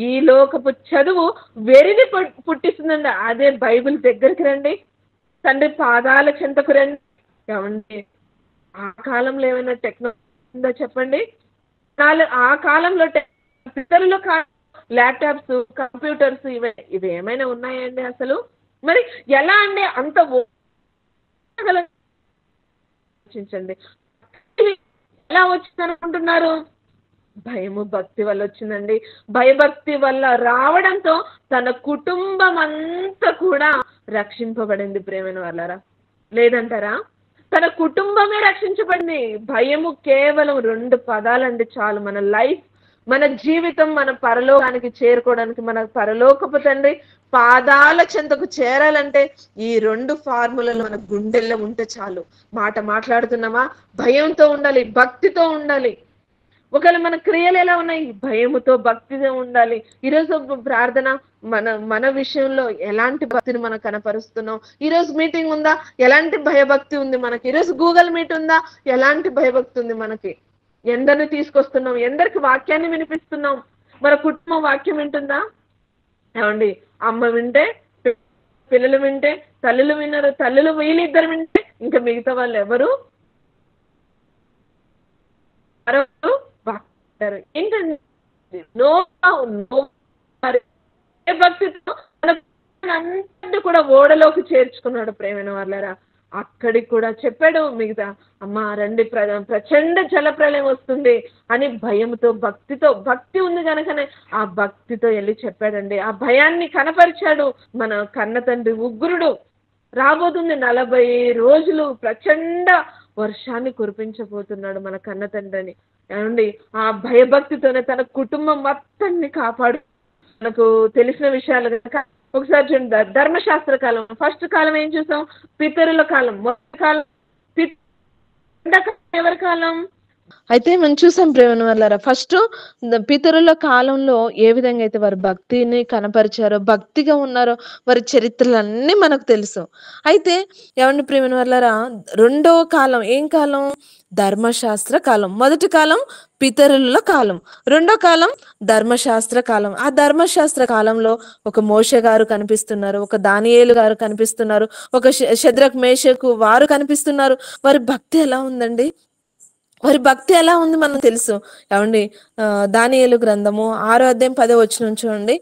ఈ లోకపు చదువు వెరిని పుట్టిస్తుందండి. అదే బైబిల్ దగ్గరికి రండి, తండ్రి పాదాల చెంతకు రండి. ఏమండి ఆ కాలంలో ఏమైనా టెక్నాలజీ ఉందా చెప్పండి? ఆ కాలంలో పితరుల ల్యాప్టాప్స్, కంప్యూటర్స్ ఇవి ఏమైనా ఉన్నాయండి అసలు? మరి ఎలా అండి అంత ఆలోచించండి. ఎలా వచ్చింది అనుకుంటున్నారు? భయము భక్తి వల్ల వచ్చిందండి. భయభక్తి వల్ల రావడంతో తన కుటుంబం అంతా కూడా రక్షింపబడింది ప్రేమైన వాళ్ళరా. లేదంటారా? తన కుటుంబమే రక్షించబడింది. భయము కేవలం 2 పదాలండి చాలు. మన లైఫ్, మన జీవితం, మన పరలోకానికి చేరుకోవడానికి, మన పరలోకపు తండ్రి పాదాల చెంతకు చేరాలంటే ఈ 2 ఫార్ములాలు మన గుండెల్లో ఉంటే చాలు. మాట్లాడుతున్నామా? భయంతో ఉండాలి, భక్తితో ఉండాలి. ఒకవేళ మన క్రియలు ఎలా ఉన్నాయి? భయముతో, భక్తితో ఉండాలి. ఈరోజు ప్రార్థన మన విషయంలో ఎలాంటి భక్తిని మనం కనపరుస్తున్నాం? ఈరోజు మీటింగ్ ఉందా? ఎలాంటి భయభక్తి ఉంది మనకి? ఈరోజు గూగుల్ మీట్ ఉందా? ఎలాంటి భయభక్తి ఉంది మనకి? ఎందరిని తీసుకొస్తున్నాం? ఎందరికి వాక్యాన్ని వినిపిస్తున్నాం? మన కుటుంబం వాక్యం వింటుందా? ఏమండి అమ్మ వింటే, పిల్లలు వింటే, తల్లులు విన్నారు, తల్లులు వీళ్ళిద్దరు వింటే ఇంకా మిగతా వాళ్ళు ఎవరు ఏంటండి? భక్తితో అంతా కూడా ఓడలోకి చేర్చుకున్నాడు ప్రేమైన వాళ్ళరా. అక్కడికి కూడా చెప్పాడు మిగతా, అమ్మ రండి ప్రచండ జల ప్రళయం వస్తుంది అని భయంతో, భక్తి ఉంది కనుకనే ఆ భక్తితో వెళ్ళి చెప్పాడండి. ఆ భయాన్ని కనపరిచాడు. మన కన్న తండ్రి ఉగ్రుడు రాబోతుంది, 40 రోజులు ప్రచండ వర్షాన్ని కురిపించబోతున్నాడు మన కన్న తండ్రిని. ఏమండి ఆ భయభక్తితోనే తన కుటుంబం మొత్తాన్ని కాపాడు. మనకు తెలిసిన విషయాలు కనుక ఒకసారి చూడండి. ధర్మశాస్త్ర కాలం, ఫస్ట్ కాలం ఏం చూసాం? పితరుల కాలం. మొదటి కాలం ఎవరి కాలం? అయితే మనం చూసాం ప్రేమను వల్లారా. ఫస్ట్ పితరుల కాలంలో ఏ విధంగా అయితే వారు భక్తిని కనపరిచారో, భక్తిగా ఉన్నారో వారి చరిత్రలన్నీ మనకు తెలుసు. అయితే ఏవండి ప్రేమను వల్లారా, రెండవ కాలం ఏం కాలం? ధర్మశాస్త్ర కాలం. మొదటి కాలం పితరుల కాలం, రెండో కాలం ధర్మశాస్త్ర కాలం. ఆ ధర్మశాస్త్ర కాలంలో ఒక మోషే గారు కనిపిస్తున్నారు, ఒక దానియేలు గారు కనిపిస్తున్నారు, ఒక షద్రక్ మేషకు వారు కనిపిస్తున్నారు. వారి భక్తి ఎలా ఉందండి? వారి భక్తి ఎలా ఉంది మనకు తెలుసు. ఏమండి దానియేలు గ్రంథము 6వ అధ్యాయం 10వ వచనం చూడండి.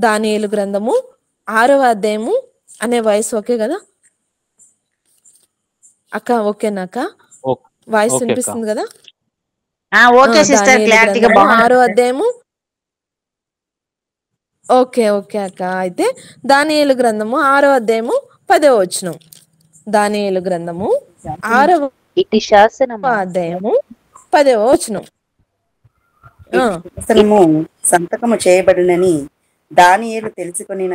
దానియేలు గ్రంథము 6వ అధ్యాయము అనే వాయిస్ ఓకే కదా అక్క? ఓకేనా అక్క? వాయిస్ ఓకే అక్క. వినిపిస్తుంది కదా? ఓకే సిస్టర్, దానియేలు క్లారిటీగా గ్రంథము బాగుంది. 6వ అధ్యాయము. ఓకే ఓకే అక్క. అయితే దానియేలు గ్రంథము 6వ అధ్యాయము 10వ వచనం. దానియేలు గ్రంథము 6వ ఇటు శాసనము అధ్యాయము 10వ వచనం. శాసనము సంతకము చేయబడినని దానియేలు తెలుసుకొని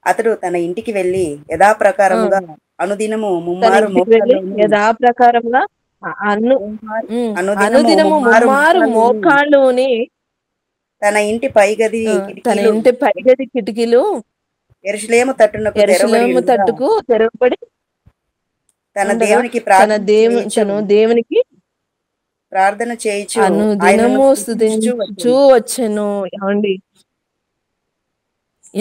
అతడు తన ఇంటికి వెళ్లి యథాప్రకారముగా అనుదినము ముమ్మారు యథాప్రకారంగా అనుదినము ముమ్మారు మోకాళ్ళుని తన ఇంటి పైగది కిటికీలు యెరూషలేము తట్టుకు తెరవబడి తన దేవునికి దేవునికి ప్రార్థన చేయించు అనుదినము స్తుతించుచు వచ్చెను. ఏమండి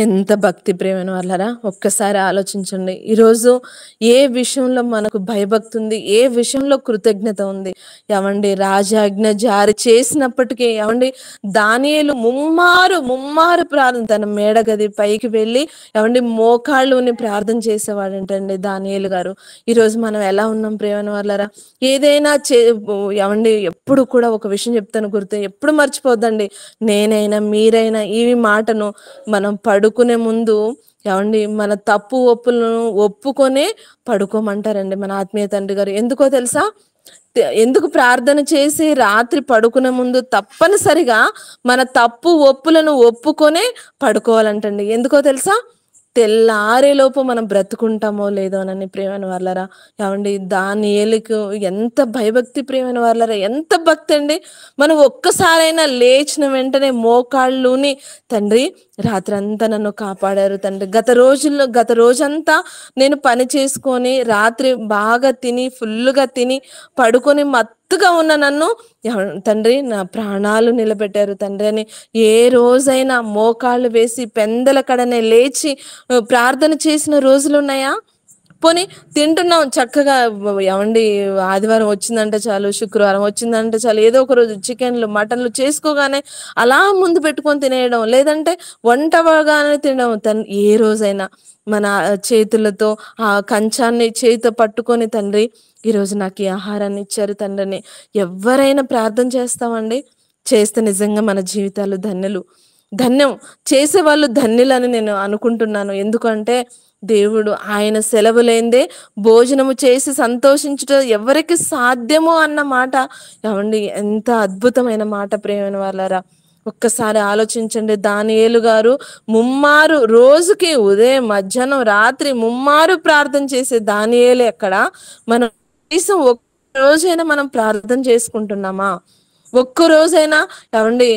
ఎంత భక్తి ప్రేమను వల్లరా ఒక్కసారి ఆలోచించండి. ఈరోజు ఏ విషయంలో మనకు భయభక్తి ఉంది, ఏ విషయంలో కృతజ్ఞత ఉంది? ఏమండి రాజాజ్ఞ జారీ చేసినప్పటికీ ఏమండి దానియేలు ముమ్మారు ప్రార్థన, తన మేడగది పైకి వెళ్ళి ఏమండి మోకాళ్ళుని ప్రార్థన చేసేవాడంటండి దానియేలు గారు. ఈరోజు మనం ఎలా ఉన్నాం ప్రేమను వల్లరా? ఏదైనా ఏమండి ఎప్పుడు కూడా ఒక విషయం చెప్తాను గుర్తు, ఎప్పుడు మర్చిపోద్దండి. నేనైనా మీరైనా ఈ మాటను మనం పడుకునే ముందు ఏమండి మన తప్పు ఒప్పులను ఒప్పుకొనే పడుకోమంటారండి మన ఆత్మీయ తండ్రి గారు. ఎందుకో తెలుసా? ఎందుకు ప్రార్థన చేసి రాత్రి పడుకునే ముందు తప్పనిసరిగా మన తప్పు ఒప్పులను ఒప్పుకొనే పడుకోవాలంటండి. ఎందుకో తెలుసా? తెల్లారేలోపు మనం బ్రతుకుంటామో లేదోనని ప్రేమను వాళ్ళరా. ఏమండి దానియేలుకు ఎంత భయభక్తి ప్రేమను వాళ్ళరా, ఎంత భక్తి అండి. మనం ఒక్కసారైనా లేచిన వెంటనే మోకాళ్ళుని తండ్రి రాత్రంతా నన్ను కాపాడారు తండ్రి. గత రోజంతా నేను పని చేసుకొని రాత్రి బాగా తిని ఫుల్గా తిని పడుకొని మత్తుగా ఉన్న నన్ను తండ్రి నా ప్రాణాలు నిలబెట్టారు తండ్రి అని ఏ రోజైనా మోకాళ్ళు వేసి పెందల కడనే లేచి ప్రార్థన చేసిన రోజులు ఉన్నాయా? పోనీ తింటున్నాం చక్కగా, ఏమండి ఆదివారం వచ్చిందంటే చాలు, శుక్రవారం వచ్చిందంటే చాలు, ఏదో ఒక రోజు చికెన్లు మటన్లు చేసుకోగానే అలా ముందు పెట్టుకొని తినేయడం, లేదంటే వంటగానే తినడం. ఏ రోజైనా మన చేతులతో ఆ కంచాన్ని చేతితో పట్టుకొని తండ్రి ఈరోజు నాకు ఈ ఆహారాన్ని ఇచ్చారు తండ్రిని ఎవరైనా ప్రార్థన చేస్తామండి? చేస్తే నిజంగా మన జీవితాలు ధన్యం చేసేవాళ్ళు ధన్యులని నేను అనుకుంటున్నాను. ఎందుకంటే దేవుడు ఆయన సెలవు లేందే భోజనము చేసి సంతోషించుట ఎవరికి సాధ్యమో అన్న మాట ఏమండి ఎంత అద్భుతమైన మాట ప్రేమైన వాళ్ళారా. ఒక్కసారి ఆలోచించండి. దానియేలు గారు ముమ్మారు రోజుకి ఉదయం మధ్యాహ్నం రాత్రి ముమ్మారు ప్రార్థన చేసే దానియేలు ఎక్కడ? మనం కనీసం ఒక్క రోజైనా మనం ప్రార్థన చేసుకుంటున్నామా? ఒక్క రోజైనా ఏమండి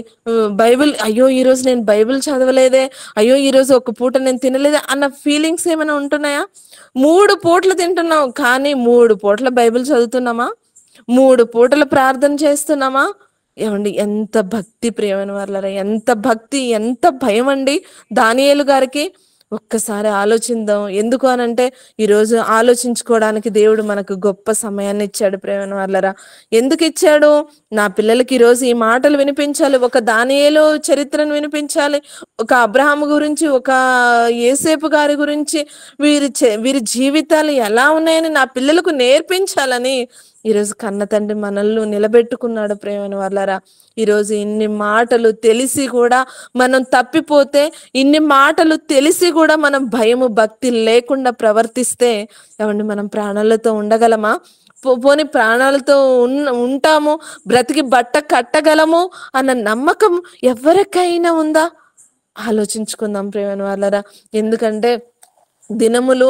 బైబిల్ అయ్యో ఈరోజు నేను బైబిల్ చదవలేదే, అయ్యో ఈరోజు ఒక పూట నేను తినలేదే అన్న ఫీలింగ్స్ ఏమైనా ఉంటున్నాయా? 3 పూటలు తింటున్నాం కానీ 3 పూటల బైబిల్ చదువుతున్నామా? 3 పూటలు ప్రార్థన చేస్తున్నామా? ఏమండి ఎంత భక్తి ప్రియమైన వాళ్ళరా, ఎంత భక్తి, ఎంత భయం అండి దానియేలు గారికి. ఒక్కసారి ఆలోచిద్దాం. ఎందుకు అనంటే ఈరోజు ఆలోచించుకోవడానికి దేవుడు మనకు గొప్ప సమయాన్ని ఇచ్చాడు ప్రేమైన వాళ్ళరా. ఎందుకు ఇచ్చాడు? నా పిల్లలకి ఈరోజు ఈ మాటలు వినిపించాలి, ఒక దానియేలు చరిత్రను వినిపించాలి, ఒక అబ్రహాము గురించి, ఒక యేసేపు గారి గురించి, వీరి జీవితాలు ఎలా ఉన్నాయని నా పిల్లలకు నేర్పించాలని ఈరోజు కన్న తండ్రి మనల్ని నిలబెట్టుకున్నాడు ప్రేమైన వాళ్ళరా. ఈరోజు ఇన్ని మాటలు తెలిసి కూడా మనం తప్పిపోతే, ఇన్ని మాటలు తెలిసి కూడా మనం భయము భక్తి లేకుండా ప్రవర్తిస్తే ఏమండి మనం ప్రాణాలతో ఉండగలమా? పోని ప్రాణాలతో ఉంటాము, బ్రతికి బట్ట కట్టగలము అన్న నమ్మకం ఎవరికైనా ఉందా? ఆలోచించుకుందాం ప్రేమైన వాళ్ళరా. ఎందుకంటే దినములు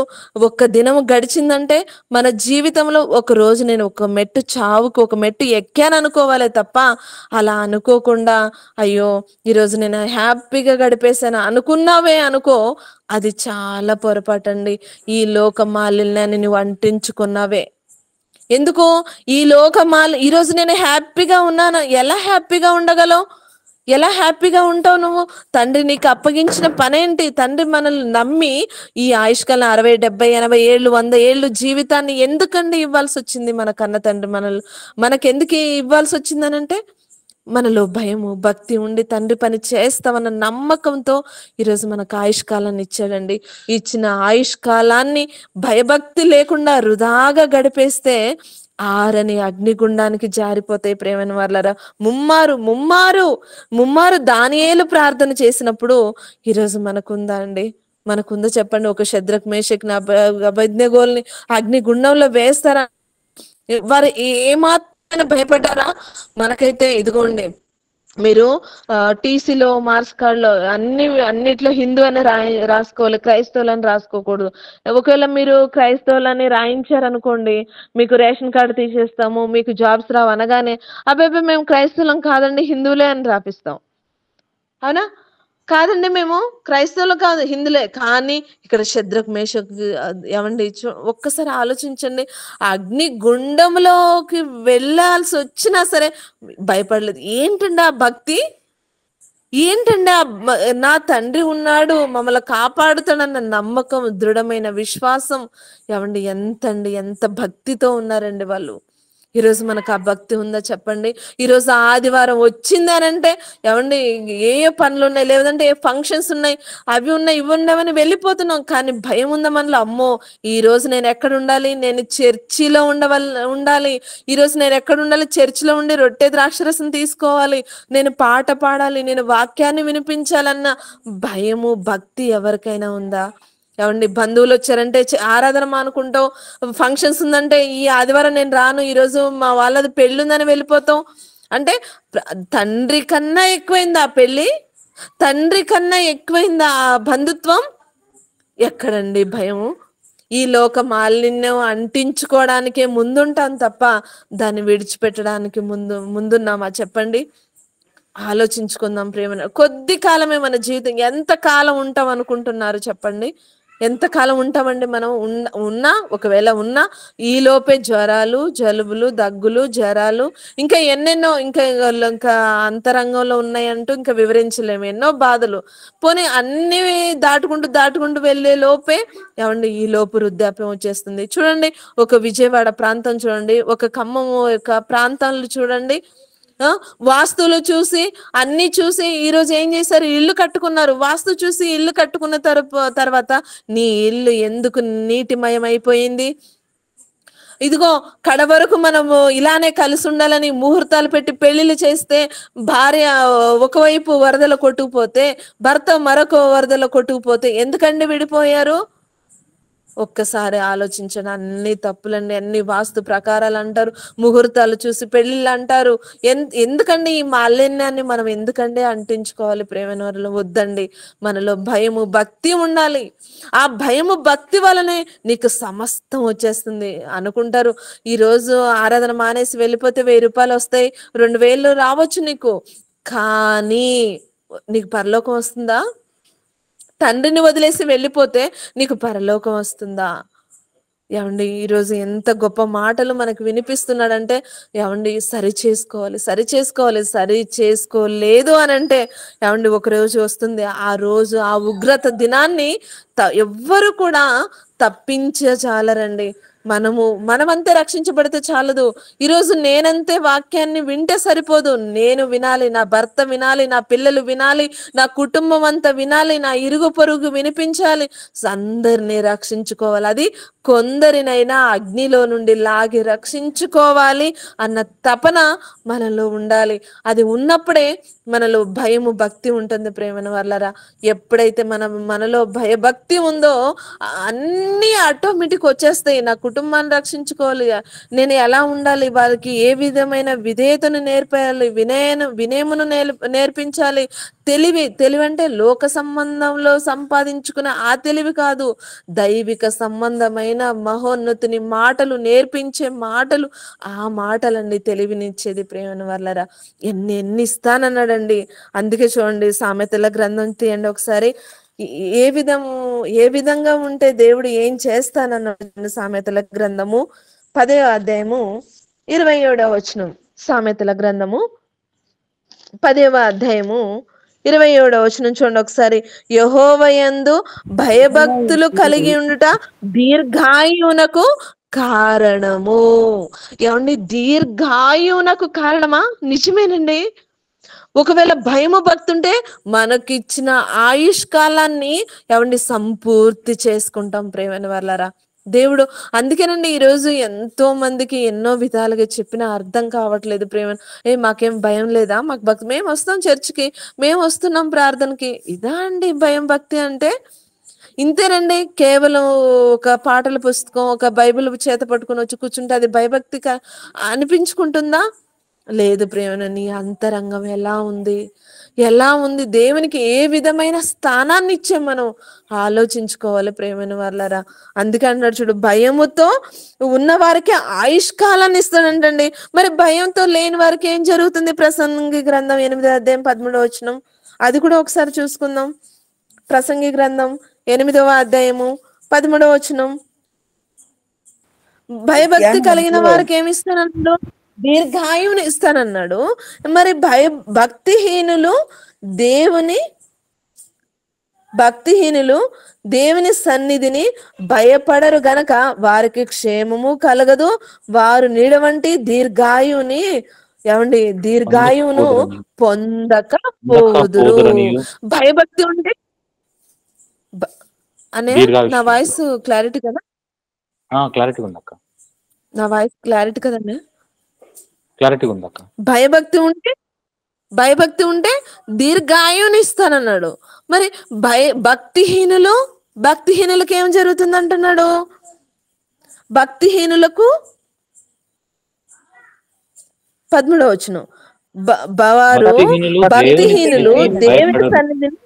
ఒక్క దినము గడిచిందంటే మన జీవితంలో ఒక రోజు నేను ఒక మెట్టు చావుకు ఒక మెట్టు ఎక్కాను అనుకోవాలి తప్ప అలా అనుకోకుండా అయ్యో ఈరోజు నేను హ్యాపీగా గడిపేశాను అనుకున్నావే అనుకో, అది చాలా పొరపాటండి. ఈ లోక మాలిన్యాన్ని నువ్వు అంటించుకున్నావే. ఎందుకు ఈ లోకమాల ఈరోజు నేను హ్యాపీగా ఉన్నాను, ఎలా హ్యాపీగా ఉండగలవు? ఎలా హ్యాపీగా ఉంటావు నువ్వు? తండ్రి నీకు అప్పగించిన పనేంటి? తండ్రి మనల్ని నమ్మి ఈ ఆయుష్కాలం 60, 70, 80 ఏళ్ళు, 100 ఏళ్ళు జీవితాన్ని ఎందుకండి ఇవ్వాల్సి వచ్చింది? మన కన్న తండ్రి మనకెందుకు ఇవ్వాల్సి వచ్చిందనంటే మనలో భయము భక్తి ఉండి తండ్రి పని చేస్తామన్న నమ్మకంతో ఈరోజు మనకు ఆయుష్కాలాన్ని ఇచ్చాడండి. ఇచ్చిన ఆయుష్కాలాన్ని భయభక్తి లేకుండా వృధాగా గడిపేస్తే ఆరని అగ్నిగుండానికి జారిపోతాయి. ప్రేమైన వాళ్ళరా, ముమ్మారు ముమ్మారు ముమ్మారు దానియేలు ప్రార్థన చేసినప్పుడు ఈరోజు మనకుందా అండి? మనకుందా చెప్పండి? ఒక శద్రక్ మేషక్ అబేద్నెగోల్ని అగ్నిగుండంలో వేస్తారా? వారు ఏమాత్రం భయపడ్డారా? మనకైతే ఇదిగోండి, మీరు టీసీలో మార్క్స్ కార్డులో అన్నిట్లో హిందూ అని రాసుకోవాలి, క్రైస్తవులని రాసుకోకూడదు. ఒకవేళ మీరు క్రైస్తవులని రాయించారనుకోండి, మీకు రేషన్ కార్డు తీసేస్తాము, మీకు జాబ్స్ రావు అనగానే అబ్బాయి మేము క్రైస్తవులం కాదండి హిందువులే అని రాపిస్తాం. అవునా? కాదండి మేము క్రైస్తవులు కాదు హిందులే. కానీ ఇక్కడ శద్రక్ మేషక్ ఏమండి ఒక్కసారి ఆలోచించండి, అగ్ని గుండంలోకి వెళ్ళాల్సి వచ్చినా సరే భయపడలేదు. ఏంటండి ఆ భక్తి? ఏంటండి నా తండ్రి ఉన్నాడు, మమ్మల్ని కాపాడుతాడన్న నమ్మకం, దృఢమైన విశ్వాసం. ఏమండి ఎంత భక్తితో ఉన్నారండి వాళ్ళు. ఈరోజు మనకు ఆ భక్తి ఉందా చెప్పండి? ఈరోజు ఆదివారం వచ్చిందనంటే ఏమండి ఏ పనులు ఉన్నాయి, లేదంటే ఏ ఫంక్షన్స్ ఉన్నాయి, అవి ఉన్నాయి ఇవి ఉన్నామని వెళ్ళిపోతున్నాం. కానీ భయం ఉందా మనలో? అమ్మో ఈ రోజు నేను ఎక్కడ ఉండాలి? నేను చర్చిలో ఉండాలి. ఈరోజు నేను ఎక్కడ ఉండాలి? చర్చిలో ఉండి రొట్టె ద్రాక్షరసం తీసుకోవాలి, నేను పాట పాడాలి, నేను వాక్యాన్ని వినిపించాలన్న భయము భక్తి ఎవరికైనా ఉందా? ఏమండి బంధువులు వచ్చారంటే ఆరాధన మానుకుంటాం, ఫంక్షన్స్ ఉందంటే ఈ ఆదివారం నేను రాను, ఈరోజు మా వాళ్ళది పెళ్ళి ఉందని వెళ్ళిపోతాం. అంటే తండ్రి కన్నా ఎక్కువైందా ఆ పెళ్ళి? తండ్రి కన్నా ఎక్కువైందా ఆ బంధుత్వం? ఎక్కడండి భయము? ఈ లోక మాలిన్యం అంటించుకోవడానికే ముందుంటాం తప్ప దాన్ని విడిచిపెట్టడానికి ముందున్నామా చెప్పండి? ఆలోచించుకుందాం ప్రేమ. కొద్ది కాలమే మన జీవితం. ఎంత కాలం ఉంటాం అనుకుంటున్నారు చెప్పండి? ఎంత కాలం ఉంటామండి మనం? ఒకవేళ ఉన్నా ఈ లోపే జ్వరాలు, జలుబులు, దగ్గులు, జ్వరాలు, ఇంకా ఎన్నెన్నో ఇంకా అంతరంగంలో ఉన్నాయంటూ ఇంకా వివరించలేము, ఎన్నో బాధలు. పోనీ అన్ని దాటుకుంటూ వెళ్ళే లోపే ఏమండి ఈ లోపు వృద్ధాప్యం వచ్చేస్తుంది. చూడండి, ఒక విజయవాడ ప్రాంతం చూడండి, ఒక ఖమ్మం యొక్క ప్రాంతాలు చూడండి, వాస్తులు చూసి అన్ని చూసి ఈరోజు ఏం చేశారు? ఇల్లు కట్టుకున్నారు. వాస్తు చూసి ఇల్లు కట్టుకున్న తర్వాత నీ ఇల్లు ఎందుకు నీటిమయం అయిపోయింది? ఇదిగో కడ వరకు మనము ఇలానే కలిసి ఉండాలని ముహూర్తాలు పెట్టి పెళ్లిళ్ళు చేస్తే భార్య ఒకవైపు వరదలు కొట్టుకుపోతే, భర్త మరొక వరదలు కొట్టుకుపోతే ఎందుకండి విడిపోయారు? ఒక్కసారి ఆలోచించండి. అన్ని తప్పులండి, అన్ని వాస్తు ప్రకారాలు అంటారు, ముహూర్తాలు చూసి పెళ్లిళ్ళు అంటారు. ఎందుకండి ఈ మాలిన్యాన్ని మనం ఎందుకండి అంటించుకోవాలి? ప్రేమనవరులు వద్దండి. మనలో భయము భక్తి ఉండాలి. ఆ భయము భక్తి వలనే నీకు సమస్తం వచ్చేస్తుంది. అనుకుంటారు ఈరోజు ఆరాధన మానేసి వెళ్ళిపోతే 1000 రూపాయలు వస్తాయి, 2000 రావచ్చు నీకు, కానీ నీకు పరలోకం వస్తుందా? తండ్రిని వదిలేసి వెళ్ళిపోతే నీకు పరలోకం వస్తుందా? ఏమండి ఈరోజు ఎంత గొప్ప మాటలు మనకు వినిపిస్తున్నాడంటే, ఏమండి సరి చేసుకోలేదు అని అంటే ఏమండి ఒక రోజు వస్తుంది, ఆ రోజు ఆ ఉగ్రత దినాన్ని ఎవ్వరు కూడా తప్పించజాలరండి. మనమంతే రక్షించబడితే చాలదు. ఈరోజు నేనంతే వాక్యాన్ని వింటే సరిపోదు, నేను వినాలి, నా భర్త వినాలి, నా పిల్లలు వినాలి, నా కుటుంబం అంతా వినాలి, నా ఇరుగు పొరుగు వినిపించాలి, అందరినీ రక్షించుకోవాలి. అది కొందరినైనా అగ్నిలో నుండి లాగి రక్షించుకోవాలి అన్న తపన మనలో ఉండాలి. అది ఉన్నప్పుడే మనలో భయము భక్తి ఉంటుంది. ప్రేమను వాళ్ళరా, ఎప్పుడైతే మనలో భయభక్తి ఉందో అన్నీ ఆటోమేటిక్ వచ్చేస్తాయి. నా కుటుంబాన్ని రక్షించుకోవాలి, నేను ఎలా ఉండాలి, వారికి ఏ విధమైన విధేయతను నేర్పాలి, వినయమును నేర్పించాలి, తెలివి అంటే లోక సంబంధంలో సంపాదించుకునే ఆ తెలివి కాదు, దైవిక సంబంధమైన మహోన్నతుని మాటలు నేర్పించే మాటలు, ఆ మాటలండి తెలివినిచ్చేది. ప్రేమను వాళ్ళరా, ఎన్ని ఇస్తానన్నాడండి. అందుకే చూడండి, సామెతల గ్రంథం తీయండి ఒకసారి. ఏ ఏ విధంగా ఉంటే దేవుడు ఏం చేస్తానన్నాడు. సామెతల గ్రంథము 10వ అధ్యాయము 27వ వచనం. సామెతల గ్రంథము 10వ అధ్యాయము 27వ వచనం చూడండి ఒకసారి. యెహోవాయందు భయభక్తులు కలిగి ఉండుట దీర్ఘాయువునకు కారణము. ఏమండి, దీర్ఘాయువునకు కారణమా? నిజమేనండి. ఒకవేళ భయము భక్తుంటే మనకిచ్చిన ఆయుష్ కాలాన్ని ఏమండి సంపూర్తి చేసుకుంటాం. ప్రేమైన వాళ్ళరా, దేవుడు అందుకేనండి ఈరోజు ఎంతో మందికి ఎన్నో విధాలుగా చెప్పినా అర్థం కావట్లేదు. ప్రేమ మాకేం భయం లేదా, మాకు భక్తి, మేము వస్తాం చర్చికి, మేము వస్తున్నాం ప్రార్థనకి. ఇదా అండి భయం భక్తి అంటే? ఇంతేనండి. కేవలం ఒక పాటల పుస్తకం, ఒక బైబిల్ చేత పట్టుకుని వచ్చి కూర్చుంటే అది భయభక్తి అనిపించుకుంటుందా? లేదు. ప్రేమ నీ అంతరంగం ఎలా ఉంది, ఎలా ఉంది, దేవునికి ఏ విధమైన స్థానాన్ని ఇచ్చే మనం ఆలోచించుకోవాలి. ప్రేమైన వాళ్ళరా, అందుకే అన్నాడు చూడు, భయముతో ఉన్న వారికి ఆయుష్కాలాన్ని ఇస్తాడంటండి. మరి భయంతో లేని వారికి ఏం జరుగుతుంది? ప్రసంగి గ్రంథం 8వ అధ్యాయం 13వ వచనం, అది కూడా ఒకసారి చూసుకుందాం. ప్రసంగి గ్రంథం 8వ అధ్యాయము 13వ వచనం. భయభక్తి కలిగిన వారికి ఏమి ఇస్తానన్నాడు? దీర్ఘాయువుని ఇస్తానన్నాడు. మరి భక్తిహీనులు దేవుని సన్నిధిని భయపడరు గనక వారికి క్షేమము కలగదు. వారు నీడ వంటి దీర్ఘాయువును పొందకపోదురు. భయభక్తి ఉంటే అనే నా వాయిస్ క్లారిటీ కదా? క్లారిటీ ఉందక్క. నా వాయిస్ క్లారిటీ కదండి? క్లారిటీ ఉందక్క. భయభక్తి ఉంటే దీర్ఘాయువుని ఇస్తానన్నాడు. మరి భక్తిహీనులకు ఏం జరుగుతుంది అంటున్నాడు? భక్తిహీనులకు 13వ వచనం, భక్తిహీనులు దేవుని సన్నిధిని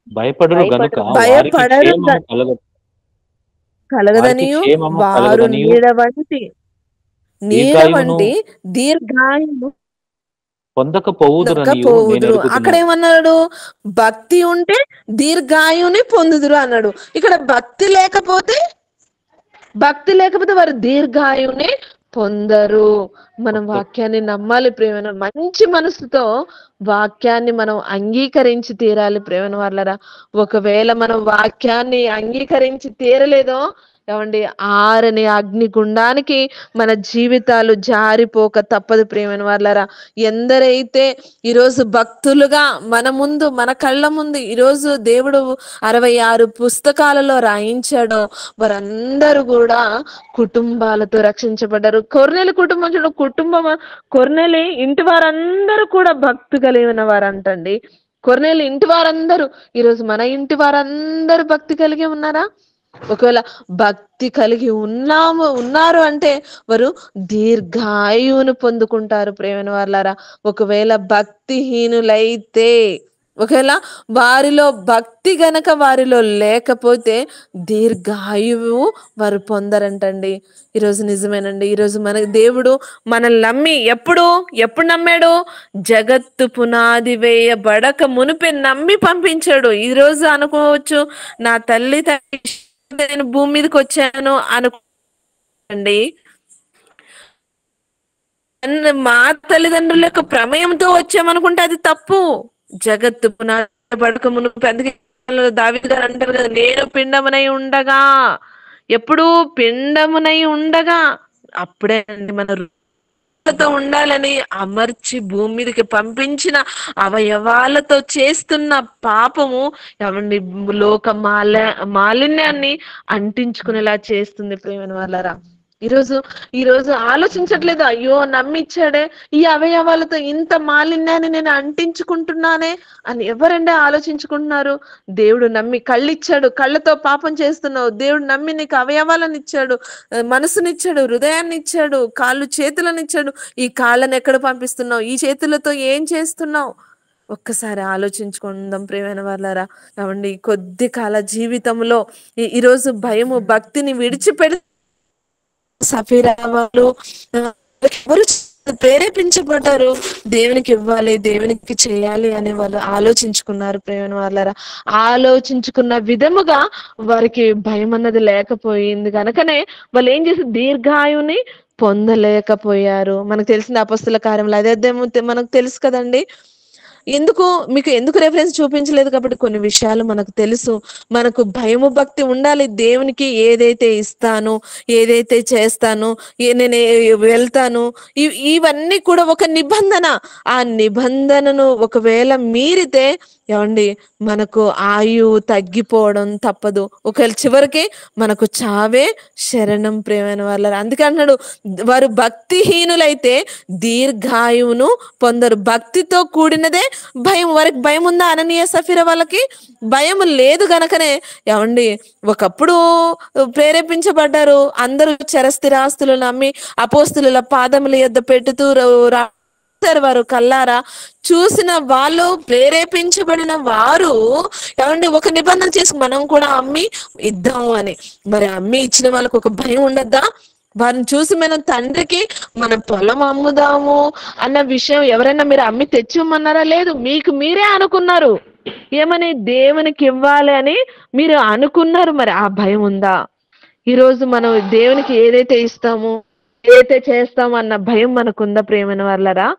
భయపడరు కలగదనియు వారు నీడ వంటి దీర్ఘాయువు పొందకపోదురు. అక్కడ ఏమన్నాడు? భక్తి ఉంటే దీర్ఘాయువుని పొందుదురు అన్నాడు. ఇక్కడ భక్తి లేకపోతే వారు దీర్ఘాయువుని పొందరు. మనం వాక్యాన్ని నమ్మాలి ప్రేమను. మంచి మనసుతో వాక్యాన్ని మనం అంగీకరించి తీరాలి ప్రేమను వాళ్ళరా. ఒకవేళ మనం వాక్యాన్ని అంగీకరించి తీరలేదో ఏమండి, ఆరని అగ్నిగుండానికి మన జీవితాలు జారిపోక తప్పదు ప్రేమను వాళ్ళరా. ఎందరైతే ఈరోజు భక్తులుగా మన కళ్ళ ముందు ఈరోజు దేవుడు 66 పుస్తకాలలో రాయించాడో వారందరూ కూడా కుటుంబాలతో రక్షించబడ్డారు. కొర్నేలి కొర్నేలి ఇంటి వారందరూ కూడా భక్తి కలిగిన వారంటండి. కొర్నేలి ఇంటి వారందరూ, ఈరోజు మన ఇంటి వారందరూ భక్తి కలిగి ఉన్నారా? ఒకవేళ భక్తి కలిగి ఉన్నారు అంటే వారు దీర్ఘాయువును పొందుకుంటారు ప్రేమైన వాళ్ళారా. ఒకవేళ భక్తిహీనులైతే, ఒకవేళ వారిలో భక్తి గనక వారిలో లేకపోతే దీర్ఘాయువు వారు పొందరంటండి. ఈరోజు నిజమేనండి. ఈరోజు మన దేవుడు మనల్ని నమ్మి ఎప్పుడు నమ్మాడు? జగత్తు పునాది వేయబడక మునిపే నమ్మి పంపించాడు. ఈరోజు అనుకోవచ్చు, నా తల్లి నేను భూమి మీదకి వచ్చాను అనుకోండి, మా తల్లిదండ్రుల యొక్క ప్రమేయంతో వచ్చామనుకుంటే అది తప్పు. జగత్తు పునాది పడక మునుపు, అందుకే దావీదు గారు అంటారు కదా, నేను పిండమునై ఉండగా, ఎప్పుడు పిండమునై ఉండగా అప్పుడే అండి మన ఉండాలని అమర్చి భూమి మీదకి పంపించిన అవయవాలతో చేస్తున్న పాపము ఏమండి లోక మాలిన్యాన్ని అంటించుకునేలా చేస్తుంది ప్రేమైన వాళ్ళరా. ఈరోజు ఆలోచించట్లేదు, అయ్యో నమ్మిచ్చాడే, ఈ అవయవాలతో ఇంత మాలిన్యాన్ని నేను అంటించుకుంటున్నానే అని ఎవరంటే ఆలోచించుకుంటున్నారు? దేవుడు నమ్మి కళ్ళిచ్చాడు, కళ్ళతో పాపం చేస్తున్నావు. దేవుడు నమ్మి నీకు అవయవాలను ఇచ్చాడు, మనసునిచ్చాడు, హృదయాన్ని ఇచ్చాడు, కాళ్ళు చేతులను ఇచ్చాడు. ఈ కాళ్ళను ఎక్కడ పంపిస్తున్నావు? ఈ చేతులతో ఏం చేస్తున్నావు? ఒక్కసారి ఆలోచించుకుందాం ప్రియమైన వాళ్ళారా. ఏమండి కొద్ది కాల జీవితంలో ఈరోజు భయము భక్తిని విడిచిపెడి సఫీరా వాళ్ళు ఎవరు ప్రేరేపించబడ్డారు దేవునికి ఇవ్వాలి, దేవునికి చేయాలి అని వాళ్ళు ఆలోచించుకున్నారు ప్రేమ వాళ్ళరా. ఆలోచించుకున్న విధముగా వారికి భయం అన్నది లేకపోయింది కనుకనే వాళ్ళు ఏం చేసి దీర్ఘాయుని పొందలేకపోయారు. మనకు తెలిసిన అపొస్తల కార్యములు అదే మనకు తెలుసు కదండి. ఎందుకు రెఫరెన్స్ చూపించలేదు కాబట్టి కొన్ని విషయాలు మనకు తెలుసు. మనకు భయము భక్తి ఉండాలి. దేవునికి ఏదైతే ఇస్తాను, ఏదైతే చేస్తాను, నేను వెళ్తాను, ఇవన్నీ కూడా ఒక నిబంధన. ఆ నిబంధనను ఒకవేళ మీరితే ఏమండి మనకు ఆయువు తగ్గిపోవడం తప్పదు. ఒకవేళ చివరికి మనకు చావే శరణం ప్రియమైన వాళ్ళ. అందుకే అంటున్నాడు వారు భక్తిహీనులైతే దీర్ఘాయువును పొందరు. భక్తితో కూడినదే భయం. వారికి భయం ఉందా? అననీయ సఫీరా వాళ్ళకి భయం లేదు గనకనే ఏమండి ఒకప్పుడు ప్రేరేపించబడ్డారు. అందరూ చరస్థిరాస్తులను అమ్మి అపోస్తుల పాదముల యొద్ద పెట్టుతూ వారు కల్లారా చూసిన వాళ్ళు, ప్రేరేపించబడిన వారు ఏమండి ఒక నిబంధన చేసి మనం కూడా అమ్మి ఇద్దాము అని. మరి అమ్మి ఇచ్చిన వాళ్ళకు ఒక భయం ఉండద్దా? వారిని చూసి మనం తండ్రికి మన పొలం అమ్ముదాము అన్న విషయం ఎవరైనా మీరు అమ్మి తెచ్చిమ్మన్నారా? లేదు, మీకు మీరే అనుకున్నారు. ఏమని? దేవునికి ఇవ్వాలి అని మీరు అనుకున్నారు. మరి ఆ భయం ఉందా? ఈరోజు మనం దేవునికి ఏదైతే ఇస్తామో, ఏదైతే చేస్తామో అన్న భయం మనకుందా ప్రియమైన వాళ్ళరా?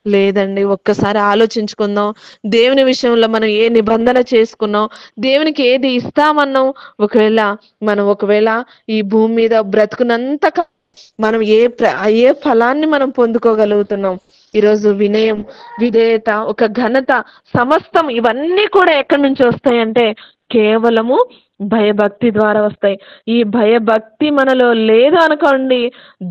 లేదండి. ఒక్కసారి ఆలోచించుకుందాం. దేవుని విషయంలో మనం ఏ నిబంధన చేసుకున్నాం, దేవునికి ఏది ఇస్తామన్నాం, ఒకవేళ ఈ భూమి మీద బ్రతుకునంత మనం ఏ ఫలాన్ని మనం పొందుకోగలుగుతున్నాం? ఈరోజు వినయం, విధేయత, ఒక ఘనత, సమస్తం ఇవన్నీ కూడా ఎక్కడి నుంచి వస్తాయంటే కేవలము భయభక్తి ద్వారా వస్తాయి. ఈ భయభక్తి మనలో లేదు అనుకోండి,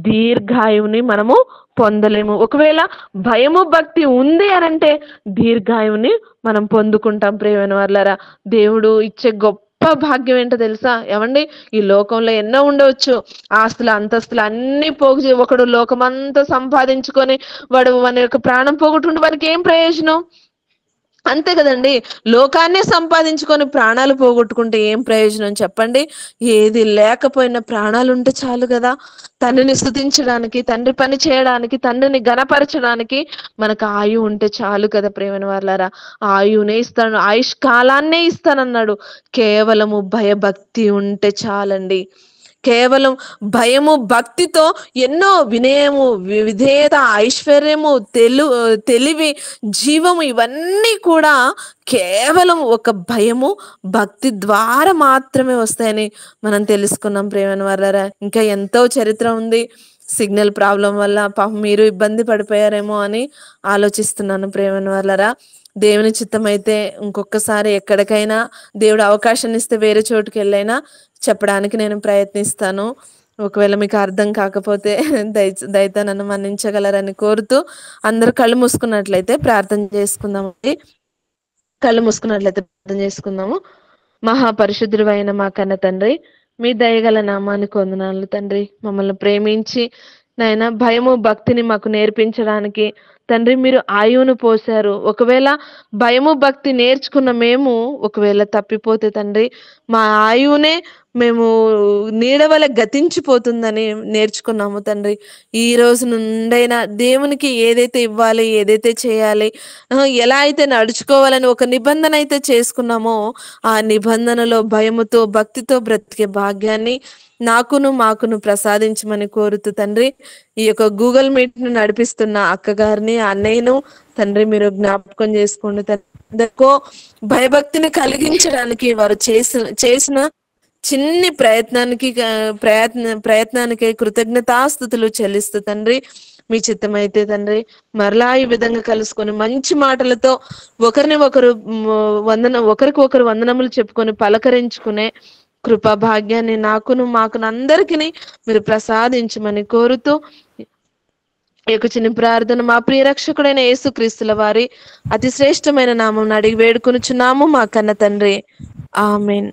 దీర్ఘాయువుని మనము పొందలేము. ఒకవేళ భయము భక్తి ఉంది అనంటే దీర్ఘాయువుని మనం పొందుకుంటాం ప్రియమైన వాళ్ళారా. దేవుడు ఇచ్చే గొప్ప భాగ్యం ఏంటో తెలుసా? ఏమండి ఈ లోకంలో ఎన్నో ఉండవచ్చు, ఆస్తులు అంతస్తులు అన్ని పోగు. ఒకడు లోకమంతా సంపాదించుకొని వాడు మన యొక్క ప్రాణం పోగొట్టుకుంటే వానికి ఏం ప్రయోజనం? అంతే కదండి. లోకాన్నే సంపాదించుకొని ప్రాణాలు పోగొట్టుకుంటే ఏం ప్రయోజనం చెప్పండి? ఏది లేకపోయినా ప్రాణాలు ఉంటే చాలు కదా. తండ్రిని స్తుతించడానికి, తండ్రి పని చేయడానికి, తండ్రిని గణపరచడానికి మనకు ఆయువు ఉంటే చాలు కదా ప్రేమైన వాళ్ళారా. ఆయువునే ఇస్తాను, ఆయుష్ కాలాన్నే ఇస్తానన్నాడు. కేవలము భయభక్తి ఉంటే చాలండి. కేవలం భయము భక్తితో ఎన్నో వినయము, విధేయత, ఐశ్వర్యము, తెలివి, జీవము ఇవన్నీ కూడా కేవలం ఒక భయము భక్తి ద్వారా మాత్రమే వస్తాయని మనం తెలుసుకున్నాం ప్రేమైన వారారా. ఇంకా ఎంతో చరిత్ర ఉంది. సిగ్నల్ ప్రాబ్లం వల్ల పాపం మీరు ఇబ్బంది పడిపోయారేమో అని ఆలోచిస్తున్నాను ప్రేమైన వాళ్ళరా. దేవుని చిత్తం అయితే ఇంకొకసారి ఎక్కడికైనా దేవుడు అవకాశాన్ని ఇస్తే వేరే చోటుకి వెళ్ళైనా చెప్పడానికి నేను ప్రయత్నిస్తాను. ఒకవేళ మీకు అర్థం కాకపోతే దయతో నన్ను మన్నించగలరని కోరుతూ అందరూ కళ్ళు మూసుకున్నట్లయితే ప్రార్థన చేసుకుందామండి. కళ్ళు మూసుకున్నట్లయితే ప్రార్థన చేసుకుందాము. మహాపరిశుద్ధుడు అయిన మా కన్న తండ్రి, మీ దయగల నామానికి వందనాలు తండ్రి. మమ్మల్ని ప్రేమించి నాయన భయము భక్తిని మాకు నేర్పించడానికి తండ్రి మీరు ఆయువును పోశారు. ఒకవేళ భయము భక్తి నేర్చుకున్న మేము ఒకవేళ తప్పిపోతే తండ్రి మా ఆయువునే మేము నీడవల గతించిపోతుందని నేర్చుకున్నాము తండ్రి. ఈ రోజు నుండైనా దేవునికి ఏదైతే ఇవ్వాలి, ఏదైతే చేయాలి, ఎలా అయితే నడుచుకోవాలని ఒక నిబంధన అయితే చేసుకున్నామో ఆ నిబంధనలో భయముతో భక్తితో బ్రతికే భాగ్యాన్ని మాకును ప్రసాదించమని కోరుతూ తండ్రి ఈ యొక్క గూగుల్ మీట్ ను నడిపిస్తున్న అక్కగారిని, అన్నయ్యను తండ్రి మీరు జ్ఞాపకం చేసుకోండి. తండ్రికో భయభక్తిని కలిగించడానికి వారు చేసిన చిన్ని ప్రయత్నానికి కృతజ్ఞతాస్తుతులు చెల్లిస్తూ తండ్రి మీ చిత్తమైతే తండ్రి మరలా ఈ విధంగా కలుసుకొని మంచి మాటలతో ఒకరికి ఒకరు వందనములు చెప్పుకొని పలకరించుకునే కృపా భాగ్యాన్ని మాకును అందరికీ మీరు ప్రసాదించమని కోరుతూ ఈ యొక్క చిన్న ప్రార్థన మా ప్రియ రక్షకుడైన యేసుక్రీస్తుల వారి అతి శ్రేష్టమైన నామం అడిగి వేడుకొనుచున్నాము మా కన్న తండ్రి. ఆమేన్.